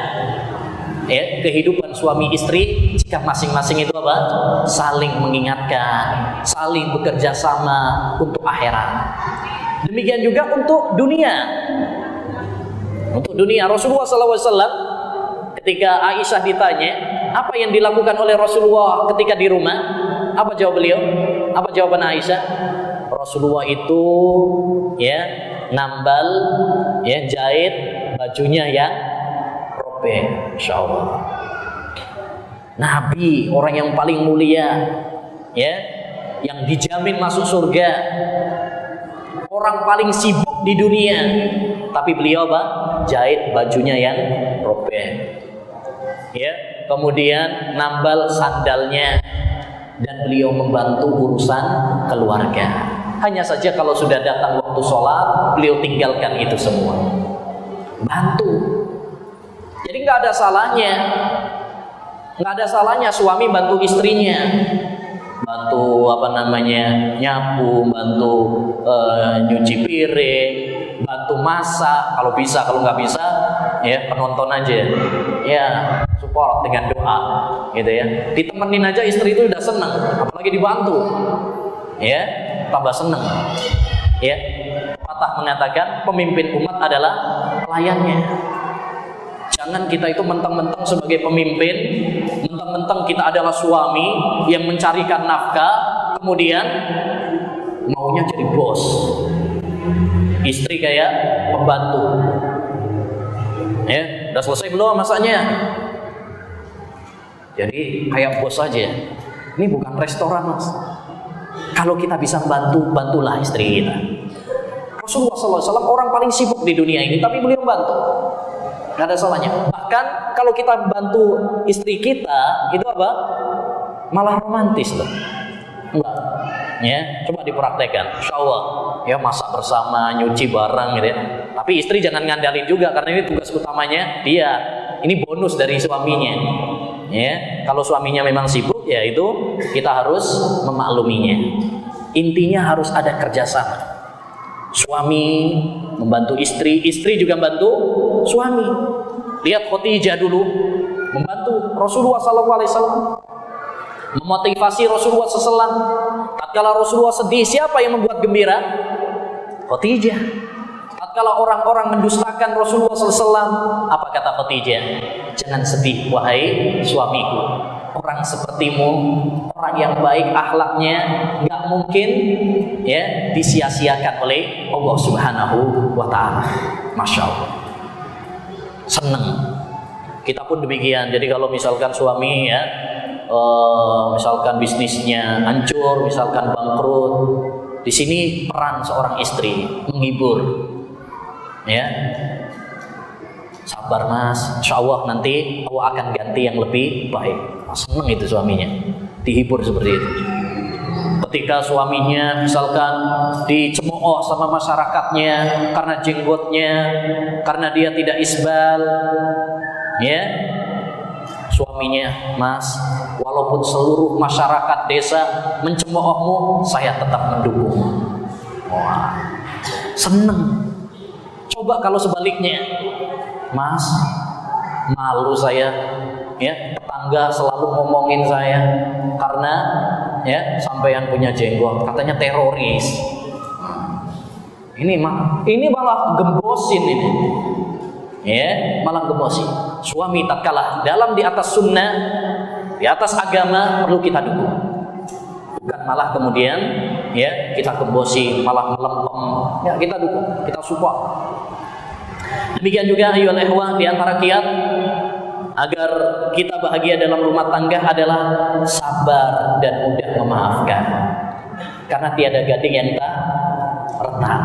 [SPEAKER 1] kehidupan suami istri jika masing-masing itu apa? Saling mengingatkan, saling bekerja sama untuk akhirat. Demikian juga untuk dunia. Untuk dunia, Rasulullah SAW ketika Aisyah ditanya apa yang dilakukan oleh Rasulullah ketika di rumah, apa jawab beliau? Apa jawaban Aisyah? Rasulullah itu nambal, jahit bajunya yang robek. Insya Allah. Nabi, orang yang paling mulia, yang dijamin masuk surga, orang paling sibuk di dunia, tapi beliau apa? Jahit bajunya yang robek. Kemudian nambal sandalnya, dan beliau membantu urusan keluarga. Hanya saja kalau sudah datang waktu sholat, beliau tinggalkan itu semua. Bantu. Jadi nggak ada salahnya suami bantu istrinya, bantu nyapu, bantu nyuci piring, bantu masak kalau bisa. Kalau nggak bisa, penonton aja, support dengan doa, ditemenin aja istri itu udah senang, apalagi dibantu, tambah senang. Patah mengatakan pemimpin umat adalah pelayannya. Jangan kita itu mentang-mentang sebagai pemimpin, mentang-mentang kita adalah suami yang mencarikan nafkah, kemudian maunya jadi bos, istri kayak pembantu. Udah selesai belum masaknya? Jadi kayak bos aja. Ini bukan restoran, Mas. Kalau kita bisa bantu, bantulah istri kita. Rasulullah SAW orang paling sibuk di dunia ini, tapi beliau bantu. Gak ada salahnya. Bahkan kalau kita bantu istri kita, itu apa? Malah romantis loh. Enggak. Coba dipraktekkan. Insya Allah, masak bersama, nyuci bareng gitu. Tapi istri jangan ngandalin juga, karena ini tugas utamanya dia. Ini bonus dari suaminya. Kalau suaminya memang sibuk, itu kita harus memakluminya. Intinya harus ada kerjasama. Suami membantu istri, istri juga membantu suami. Lihat Khadijah dulu membantu Rasulullah SAW, memotivasi Rasulullah SAW. Tatkala Rasulullah sedih, siapa yang membuat gembira? Khadijah. Tatkala orang-orang mendustakan Rasulullah SAW, apa kata Khadijah? Jangan sedih wahai suamiku. Orang sepertimu, orang yang baik akhlaknya, nggak mungkin disia-siakan oleh Allah Subhanahu wa Ta'ala. Masya Allah. Seneng. Kita pun demikian. Jadi kalau misalkan suami misalkan bisnisnya hancur, misalkan bangkrut, di sini peran seorang istri menghibur. Sabar mas, insya Allah nanti Allah akan ganti yang lebih baik. Seneng itu suaminya, dihibur seperti itu. Ketika suaminya misalkan dicemooh sama masyarakatnya karena jenggotnya, karena dia tidak isbal, suaminya, mas Walaupun seluruh masyarakat desa mencemoohmu, saya tetap mendukung. Wah, seneng. Coba kalau sebaliknya, Mas, malu saya, ya, tetangga selalu ngomongin saya karena ya sampean punya jenggot, katanya teroris. Ini malah gembosin ini. Ya, malah gembosin. Suami tatkala dalam di atas sunnah, di atas agama, perlu kita dukung. Bukan malah kemudian ya kita gembosi, malah melempem. Ya, kita dukung, kita support. Demikian juga ayyuhal ikhwah, di antara kiat agar kita bahagia dalam rumah tangga adalah sabar dan mudah memaafkan. Karena tiada gading yang tak retak.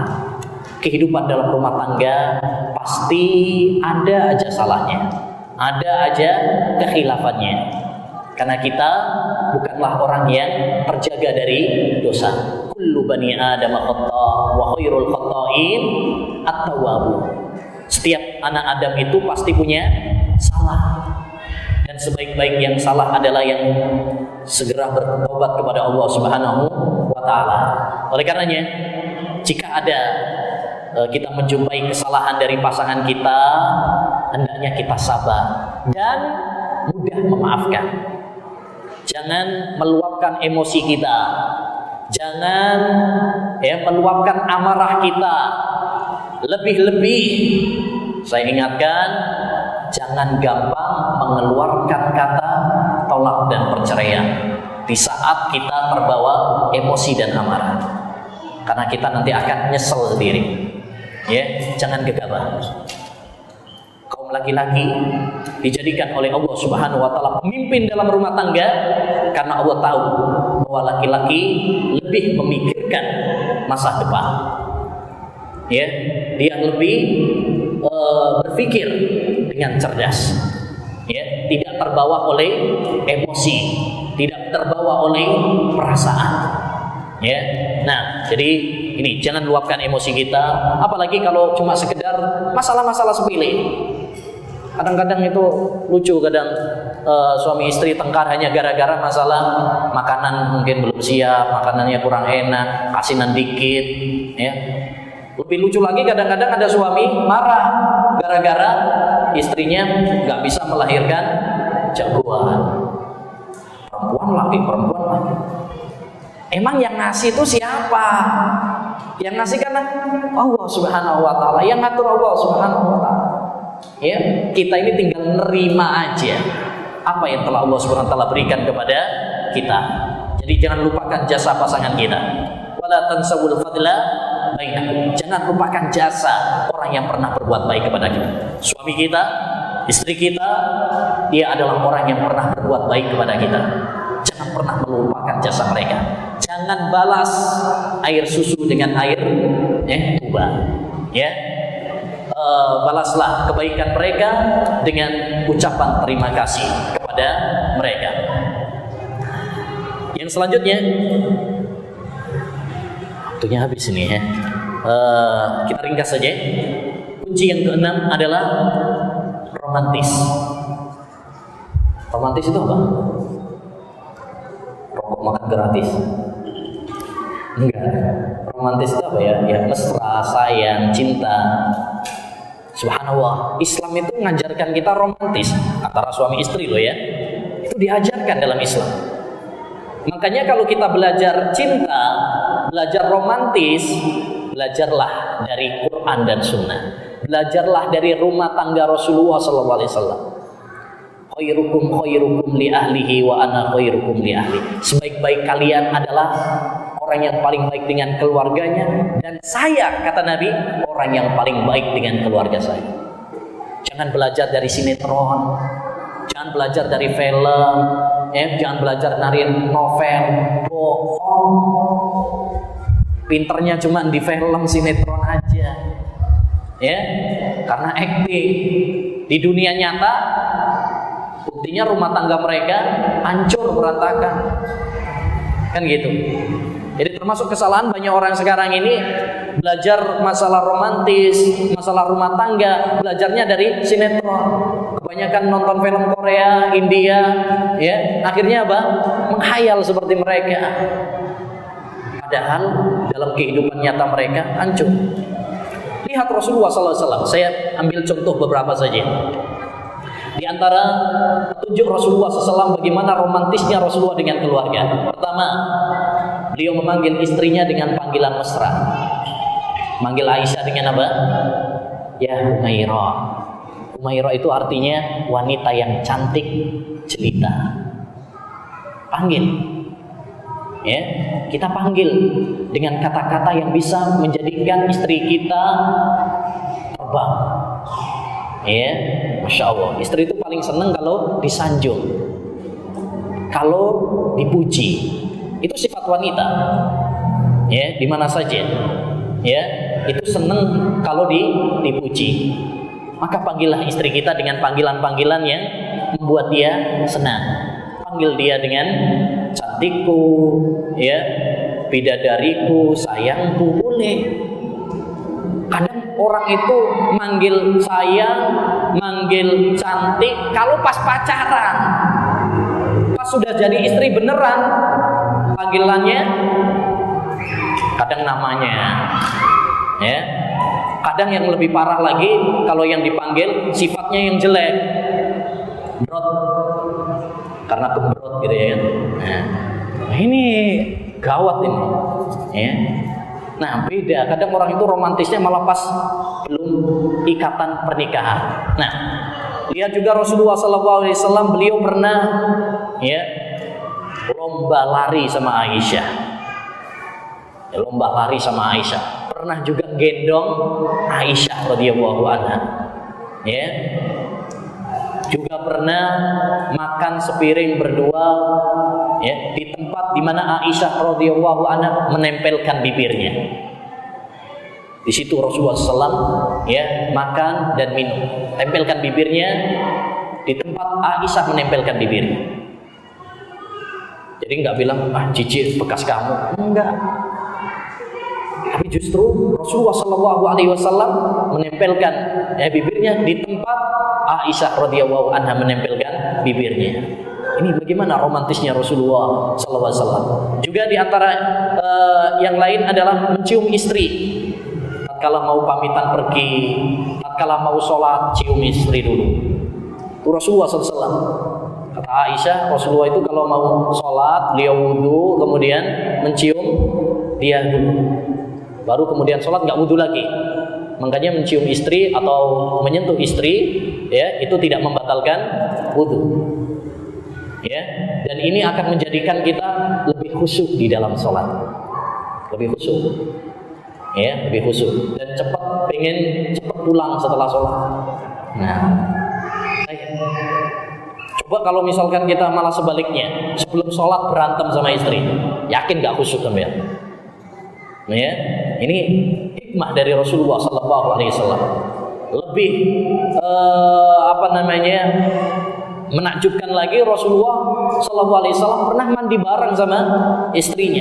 [SPEAKER 1] Kehidupan dalam rumah tangga pasti ada aja salahnya, ada aja kekhilafannya. Karena kita bukanlah orang yang terjaga dari dosa. Kullu bani Adam khata' wa khairul khata'in at-tawwabun. Setiap anak Adam itu pasti punya salah. Dan sebaik-baik yang salah adalah yang segera bertobat kepada Allah Subhanahu wa taala. Oleh karenanya, jika ada kita menjumpai kesalahan dari pasangan kita, hendaknya kita sabar dan mudah memaafkan. Jangan meluapkan emosi kita. Jangan meluapkan amarah kita. Lebih-lebih saya ingatkan, jangan gampang mengeluarkan kata tolak dan perceraian di saat kita terbawa emosi dan amarah. Karena kita nanti akan nyesel sendiri. Ya, jangan gegabah. Kaum laki-laki dijadikan oleh Allah Subhanahu wa taala pemimpin dalam rumah tangga karena Allah tahu bahwa laki-laki lebih memikirkan masa depan. Ya, dia lebih berpikir dengan cerdas. Ya, tidak terbawa oleh emosi, tidak terbawa oleh perasaan. Ya. Nah, jadi ini jangan luapkan emosi kita, apalagi kalau cuma sekedar masalah-masalah sepele. Kadang-kadang itu lucu, kadang suami istri tengkar hanya gara-gara masalah makanan mungkin belum siap, makanannya kurang enak, asinan dikit, ya. Lebih lucu lagi kadang-kadang ada suami marah gara-gara istrinya nggak bisa melahirkan jagoan. Perempuan lagi. Emang yang ngasih itu siapa? Yang ngasih kan Allah Subhanahu wa taala, yang ngatur Allah Subhanahu wa taala. Ya, kita ini tinggal nerima aja apa yang telah Allah Subhanahu wa taala berikan kepada kita. Jadi jangan lupakan jasa pasangan kita. Wala tansawul fadla bainakum. Jangan lupakan jasa orang yang pernah berbuat baik kepada kita. Suami kita, istri kita, dia adalah orang yang pernah berbuat baik kepada kita. Jangan pernah melupakan jasa mereka. Jangan balas air susu dengan air tuba. Ya, balaslah kebaikan mereka dengan ucapan terima kasih kepada mereka. Yang selanjutnya, waktunya habis ini ya. Kita ringkas saja. Kunci yang keenam adalah romantis. Romantis itu apa? Rokok makan gratis? Enggak. Romantis itu apa ya? Ya mesra, sayang, cinta. Subhanallah, Islam itu mengajarkan kita romantis antara suami istri loh ya. Itu diajarkan dalam Islam. Makanya kalau kita belajar cinta, belajar romantis, belajarlah dari Quran dan Sunnah. Belajarlah dari rumah tangga Rasulullah SAW. Khairukum khairukum li ahlihi wa ana khairukum li ahli. Sebaik-baik kalian adalah orang yang paling baik dengan keluarganya, dan saya, kata Nabi, orang yang paling baik dengan keluarga saya. Jangan belajar dari sinetron, jangan belajar dari film, jangan belajar dari novel. Bohong. Pinternya cuma di film sinetron aja. Ya, karena acting. Di dunia nyata buktinya rumah tangga mereka hancur berantakan. Kan gitu. Jadi termasuk kesalahan banyak orang sekarang ini, belajar masalah romantis, masalah rumah tangga, belajarnya dari sinetron. kebanyakan nonton film Korea, India, ya, akhirnya apa? Menghayal seperti mereka. Padahal dalam kehidupan nyata mereka hancur. Lihat Rasulullah SAW. Saya ambil contoh beberapa saja. Di antara petunjuk Rasulullah SAW bagaimana romantisnya Rasulullah dengan keluarga. Pertama, beliau memanggil istrinya dengan panggilan mesra. Manggil Aisyah dengan apa? Ya Humairah. Humairah itu artinya wanita yang cantik jelita. Panggil. Ya, kita panggil dengan kata-kata yang bisa menjadikan istri kita terbang. Ya, Masya Allah. Istri itu paling senang kalau disanjung, kalau dipuji. Itu sifat wanita. Ya, di mana saja. Ya, itu senang kalau dipuji. Maka panggillah istri kita dengan panggilan-panggilan yang membuat dia senang. Panggil dia dengan cantikku, ya, bidadariku, sayangku, boleh. Kadang orang itu manggil sayang, manggil cantik kalau pas pacaran. Pas sudah jadi istri beneran, panggilannya kadang namanya, ya. Kadang yang lebih parah lagi kalau yang dipanggil sifatnya yang jelek, brot, karena gembrot gitu ya kan. Nah, ini gawat ini, ya. Nah, beda. Kadang orang itu romantisnya malah pas belum ikatan pernikahan. Nah, lihat juga Rasulullah SAW, beliau pernah, ya, lomba lari sama Aisyah. Ya, lomba lari sama Aisyah. Pernah juga gendong Aisyah radhiyallahu anha. Ya. Juga pernah makan sepiring berdua, ya, di tempat di mana Aisyah radhiyallahu anha menempelkan bibirnya. Di situ Rasulullah SAW, ya, makan dan minum, tempelkan bibirnya di tempat Aisyah menempelkan bibirnya. Jadi nggak bilang jijik bekas kamu, enggak. Tapi justru Rasulullah SAW menempelkan bibirnya di tempat Aisyah radhiyallahu anha menempelkan bibirnya. Ini bagaimana romantisnya Rasulullah SAW. Juga di antara yang lain adalah mencium istri. Tatkala mau pamitan pergi, tatkala mau sholat, cium istri dulu. Itu Rasulullah SAW. Kata Aisyah, Rasulullah itu kalau mau sholat, beliau wudu, kemudian mencium dia dulu. Baru kemudian sholat nggak wudhu lagi. Makanya mencium istri atau menyentuh istri, ya, itu tidak membatalkan wudhu. Ya, dan ini akan menjadikan kita lebih khusyuk di dalam sholat, lebih khusyuk, ya, lebih khusyuk, dan pengen cepat pulang setelah sholat. Nah, coba kalau misalkan kita malah sebaliknya, sebelum sholat berantem sama istri, yakin nggak khusyuk kan ya? Ya, ini hikmah dari Rasulullah SAW. Lebih menakjubkan lagi, Rasulullah SAW pernah mandi bareng sama istrinya,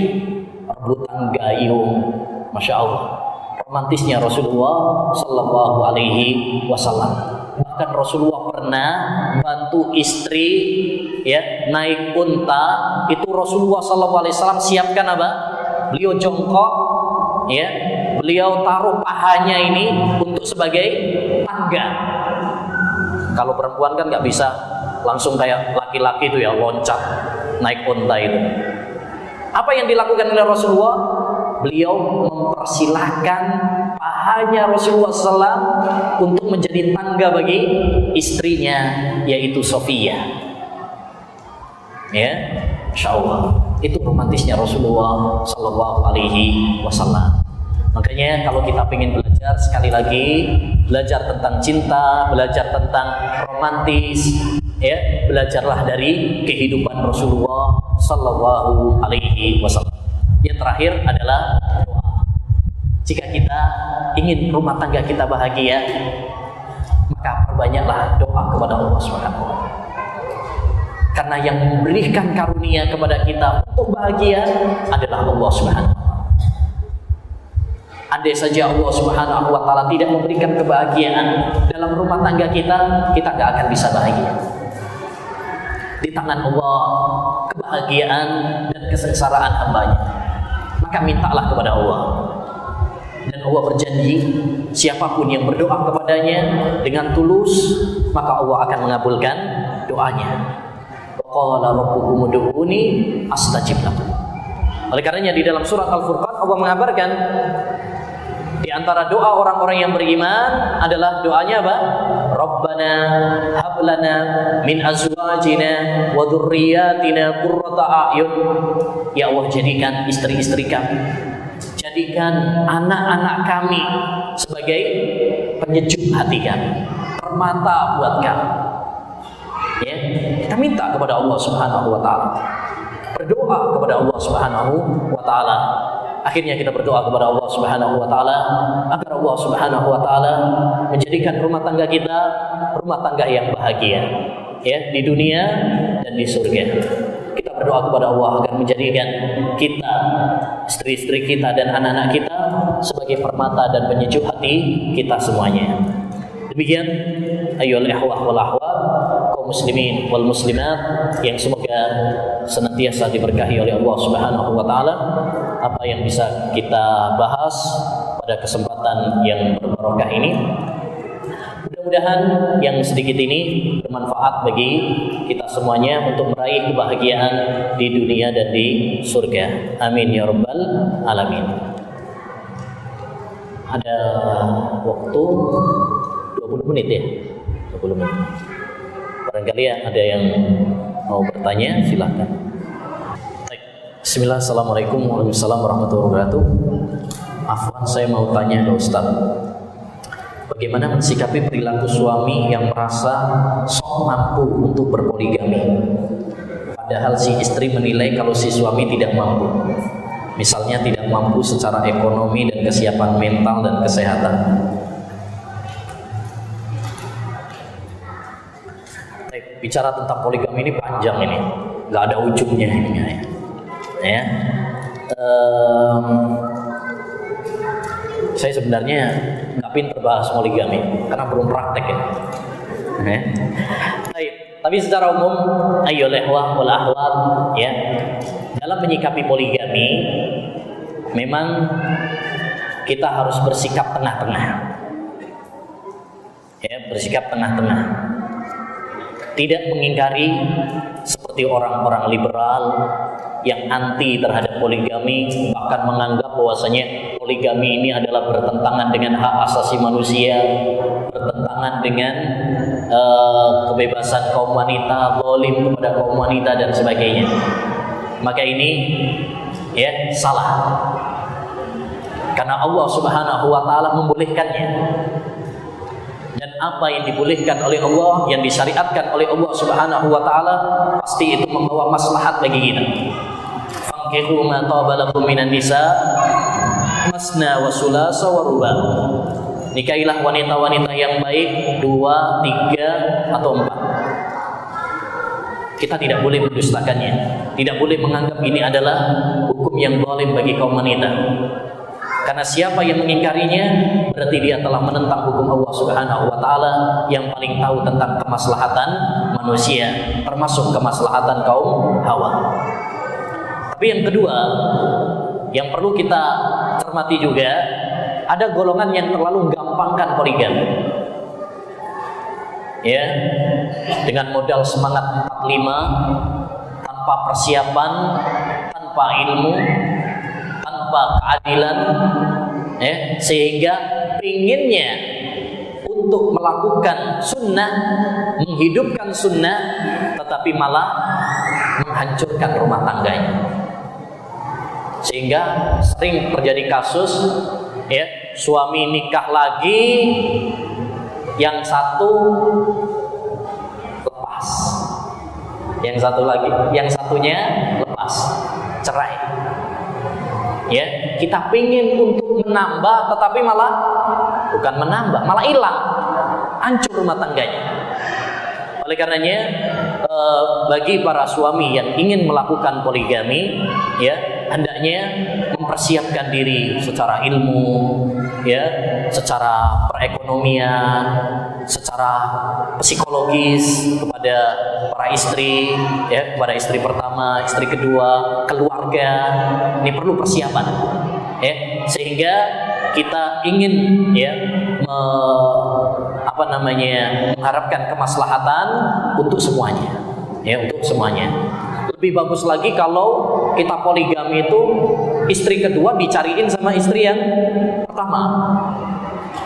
[SPEAKER 1] rebutan gayung, Masya Allah. Romantisnya Rasulullah SAW. Bahkan Rasulullah pernah bantu istri, ya, naik unta. Itu Rasulullah SAW siapkan apa? Beliau jongkok, ya, beliau taruh pahanya ini untuk sebagai tangga. Kalau perempuan kan nggak bisa langsung kayak laki-laki itu ya, loncat naik unta itu. Apa yang dilakukan oleh Rasulullah? Beliau mempersilahkan pahanya Rasulullah SAW untuk menjadi tangga bagi istrinya, yaitu Sofia. Ya, Masya Allah. Itu romantisnya Rasulullah SAW. Makanya kalau kita ingin belajar, sekali lagi, belajar tentang cinta, belajar tentang romantis, ya, belajarlah dari kehidupan Rasulullah SAW. Yang terakhir adalah doa. Jika kita ingin rumah tangga kita bahagia, maka perbanyaklah doa kepada Allah Subhanahu wa Ta'ala. Karena yang memberikan karunia kepada kita untuk bahagia adalah Allah Subhanahu wa Ta'ala. Andai saja Allah Subhanahu wa taala tidak memberikan kebahagiaan dalam rumah tangga kita, kita nggak akan bisa bahagia. Di tangan Allah kebahagiaan dan kesengsaraan hambanya. Maka mintalah kepada Allah. Dan Allah berjanji, siapapun yang berdoa kepadanya dengan tulus, maka Allah akan mengabulkan doanya. Qala rabbukum ud'uni astajib lakum. Oleh karenanya di dalam surat Al-Furqan Allah mengabarkan di antara doa orang-orang yang beriman adalah doanya apa? Rabbana hab lana min azwajina wa dzurriyyatina qurrata a'yun. Ya Allah, jadikan istri-istri kami, jadikan anak-anak kami sebagai penyejuk hati kami, permata buat kami. Ya, kita minta kepada Allah Subhanahu wa taala. Berdoa kepada Allah Subhanahu wa taala. Akhirnya kita berdoa kepada Allah Subhanahu wa taala agar Allah Subhanahu wa taala menjadikan rumah tangga kita rumah tangga yang bahagia, ya, di dunia dan di surga. Kita berdoa kepada Allah agar menjadikan kita, istri-istri kita dan anak-anak kita sebagai permata dan penyejuk hati kita semuanya. Demikian ayyuhal ikhwah wal akhwat, kaum muslimin wal muslimat yang semoga senantiasa diberkahi oleh Allah Subhanahu wa taala. Apa yang bisa kita bahas pada kesempatan yang berbarokah ini, mudah-mudahan yang sedikit ini bermanfaat bagi kita semuanya untuk meraih kebahagiaan di dunia dan di surga. Amin ya rabbal alamin. Ada waktu 20 menit ya, 20 menit. Barangkali ada yang mau bertanya, silahkan. Baik. Bismillah, assalamualaikum warahmatullahi wabarakatuh. Afwan, saya mau tanya ke Ustaz, bagaimana mensikapi perilaku suami yang merasa sok mampu untuk berpoligami, padahal si istri menilai kalau si suami tidak mampu, misalnya tidak mampu secara ekonomi dan kesiapan mental dan kesehatan. Bicara tentang poligami ini panjang, ini nggak ada ujungnya ini ya. Saya sebenarnya nggak pinter bahas poligami karena belum praktek ya. Tapi secara umum, ayyuhal ikhwah wal akhwat, ya, dalam menyikapi poligami memang kita harus bersikap tengah-tengah, ya, bersikap tengah-tengah. Tidak mengingkari seperti orang-orang liberal yang anti terhadap poligami, bahkan menganggap bahwasanya poligami ini adalah bertentangan dengan hak asasi manusia, bertentangan dengan kebebasan kaum wanita, zalim kepada kaum wanita dan sebagainya. Maka ini ya salah. Karena Allah Subhanahu wa taala membolehkannya. Dan apa yang dibolehkan oleh Allah, yang disyariatkan oleh Allah Subhanahu wa taala, pasti itu membawa maslahat bagi kita. Fankihu ma taba lakum minan nisa masna wa sulasa wa ruba. Nikahilah wanita-wanita yang baik 2, 3 atau 4. Kita tidak boleh mendustakannya, tidak boleh menganggap ini adalah hukum yang zalim bagi kaum wanita. Karena siapa yang mengingkarinya berarti dia telah menentang hukum Allah Subhanahu wa taala yang paling tahu tentang kemaslahatan manusia, termasuk kemaslahatan kaum Hawa. Tapi yang kedua yang perlu kita cermati juga, ada golongan yang terlalu gampangkan poligami. Ya, dengan modal semangat 45, tanpa persiapan, tanpa ilmu, tanpa keadilan, ya, sehingga pinginnya untuk melakukan sunnah, menghidupkan sunnah, tetapi malah menghancurkan rumah tangganya. Sehingga sering terjadi kasus, ya, suami nikah lagi, yang satu lepas, yang satu lagi, yang satunya lepas, cerai. Ya, kita pingin untuk menambah, tetapi malah bukan menambah, malah hilang, hancur rumah tangganya. Oleh karenanya, bagi para suami yang ingin melakukan poligami, ya, hendaknya mempersiapkan diri secara ilmu, ya, secara perekonomian, secara psikologis kepada para istri, ya, kepada istri pertama, istri kedua, keluarga. Ini perlu persiapan, ya, sehingga kita ingin, ya, mengharapkan kemaslahatan untuk semuanya, ya, untuk semuanya. Lebih bagus lagi kalau kita poligami itu istri kedua dicariin sama istri yang pertama.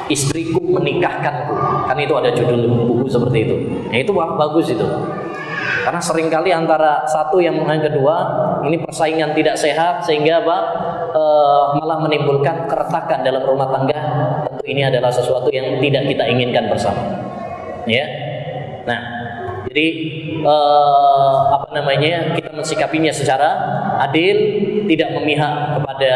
[SPEAKER 1] Istriku menikahkanku, kan itu ada judul buku seperti itu. Nah, itu bagus itu. Karena seringkali antara satu yang kedua ini persaingan tidak sehat, sehingga malah menimbulkan keretakan dalam rumah tangga. Tentu ini adalah sesuatu yang tidak kita inginkan bersama, ya. Nah, jadi kita mensikapinya secara adil, tidak memihak kepada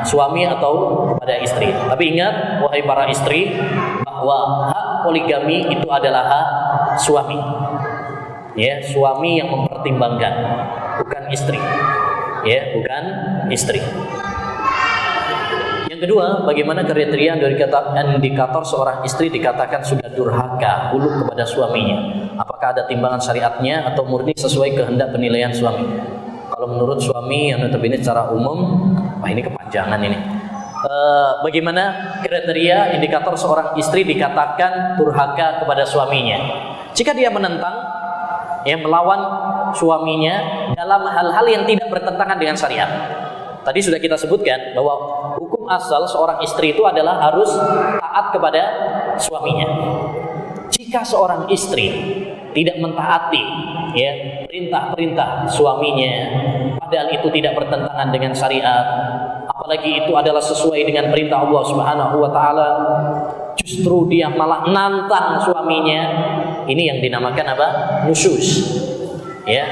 [SPEAKER 1] suami atau kepada istri. Tapi ingat, wahai para istri, bahwa hak poligami itu adalah hak suami. Ya, suami yang mempertimbangkan, bukan istri. Ya, bukan istri. Yang kedua, bagaimana kriteria indikator seorang istri dikatakan sudah durhaka, huluk kepada suaminya? Apakah ada timbangan syariatnya atau murni sesuai kehendak penilaian suami? Kalau menurut suami yang notabene secara umum, ini kepanjangan ini. Bagaimana kriteria indikator seorang istri dikatakan durhaka kepada suaminya? Jika dia menentang, ya, melawan suaminya dalam hal-hal yang tidak bertentangan dengan syariat. Tadi sudah kita sebutkan bahwa hukum asal seorang istri itu adalah harus taat kepada suaminya. Jika seorang istri tidak mentaati, ya, perintah-perintah suaminya, padahal itu tidak bertentangan dengan syariat, apalagi itu adalah sesuai dengan perintah Allah Subhanahu wa taala, justru dia malah nantang suaminya, ini yang dinamakan apa? Nusyuz. Ya,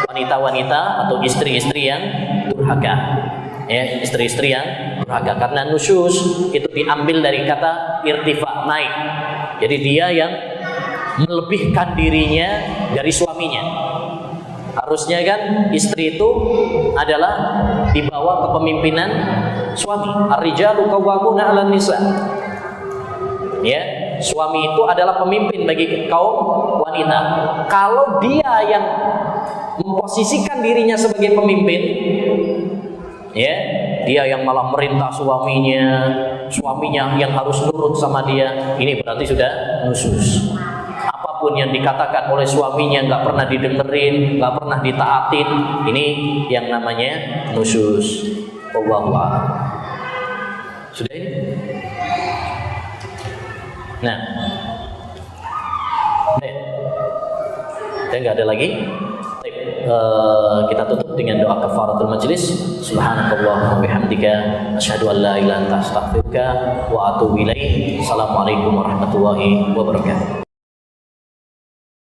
[SPEAKER 1] wanita-wanita atau istri-istri yang durhaka. Ya, istri-istri yang durhaka, karena nusyuz itu diambil dari kata irtifa, naik. Jadi dia yang melebihkan dirinya dari suaminya. Harusnya kan istri itu adalah di bawah kepemimpinan suami. Ar-rijalu qawwamuna 'alan nisa. Ya, suami itu adalah pemimpin bagi kaum wanita. Kalau dia yang memposisikan dirinya sebagai pemimpin, ya, dia yang malah merintah suaminya yang harus nurut sama dia, ini berarti sudah nusyuz. Apapun yang dikatakan oleh suaminya nggak pernah didengerin, nggak pernah ditaatin, ini yang namanya nusyuz. Wallahu a'lam. Sudah ini? Nah, nggak ada lagi. Kita tutup dengan doa kafaratul majlis. Subhanakallahumma bihamdika asyhadu an la ilaha illa anta astaghfiruka wa atubu ilaik. Assalamualaikum warahmatullahi wabarakatuh.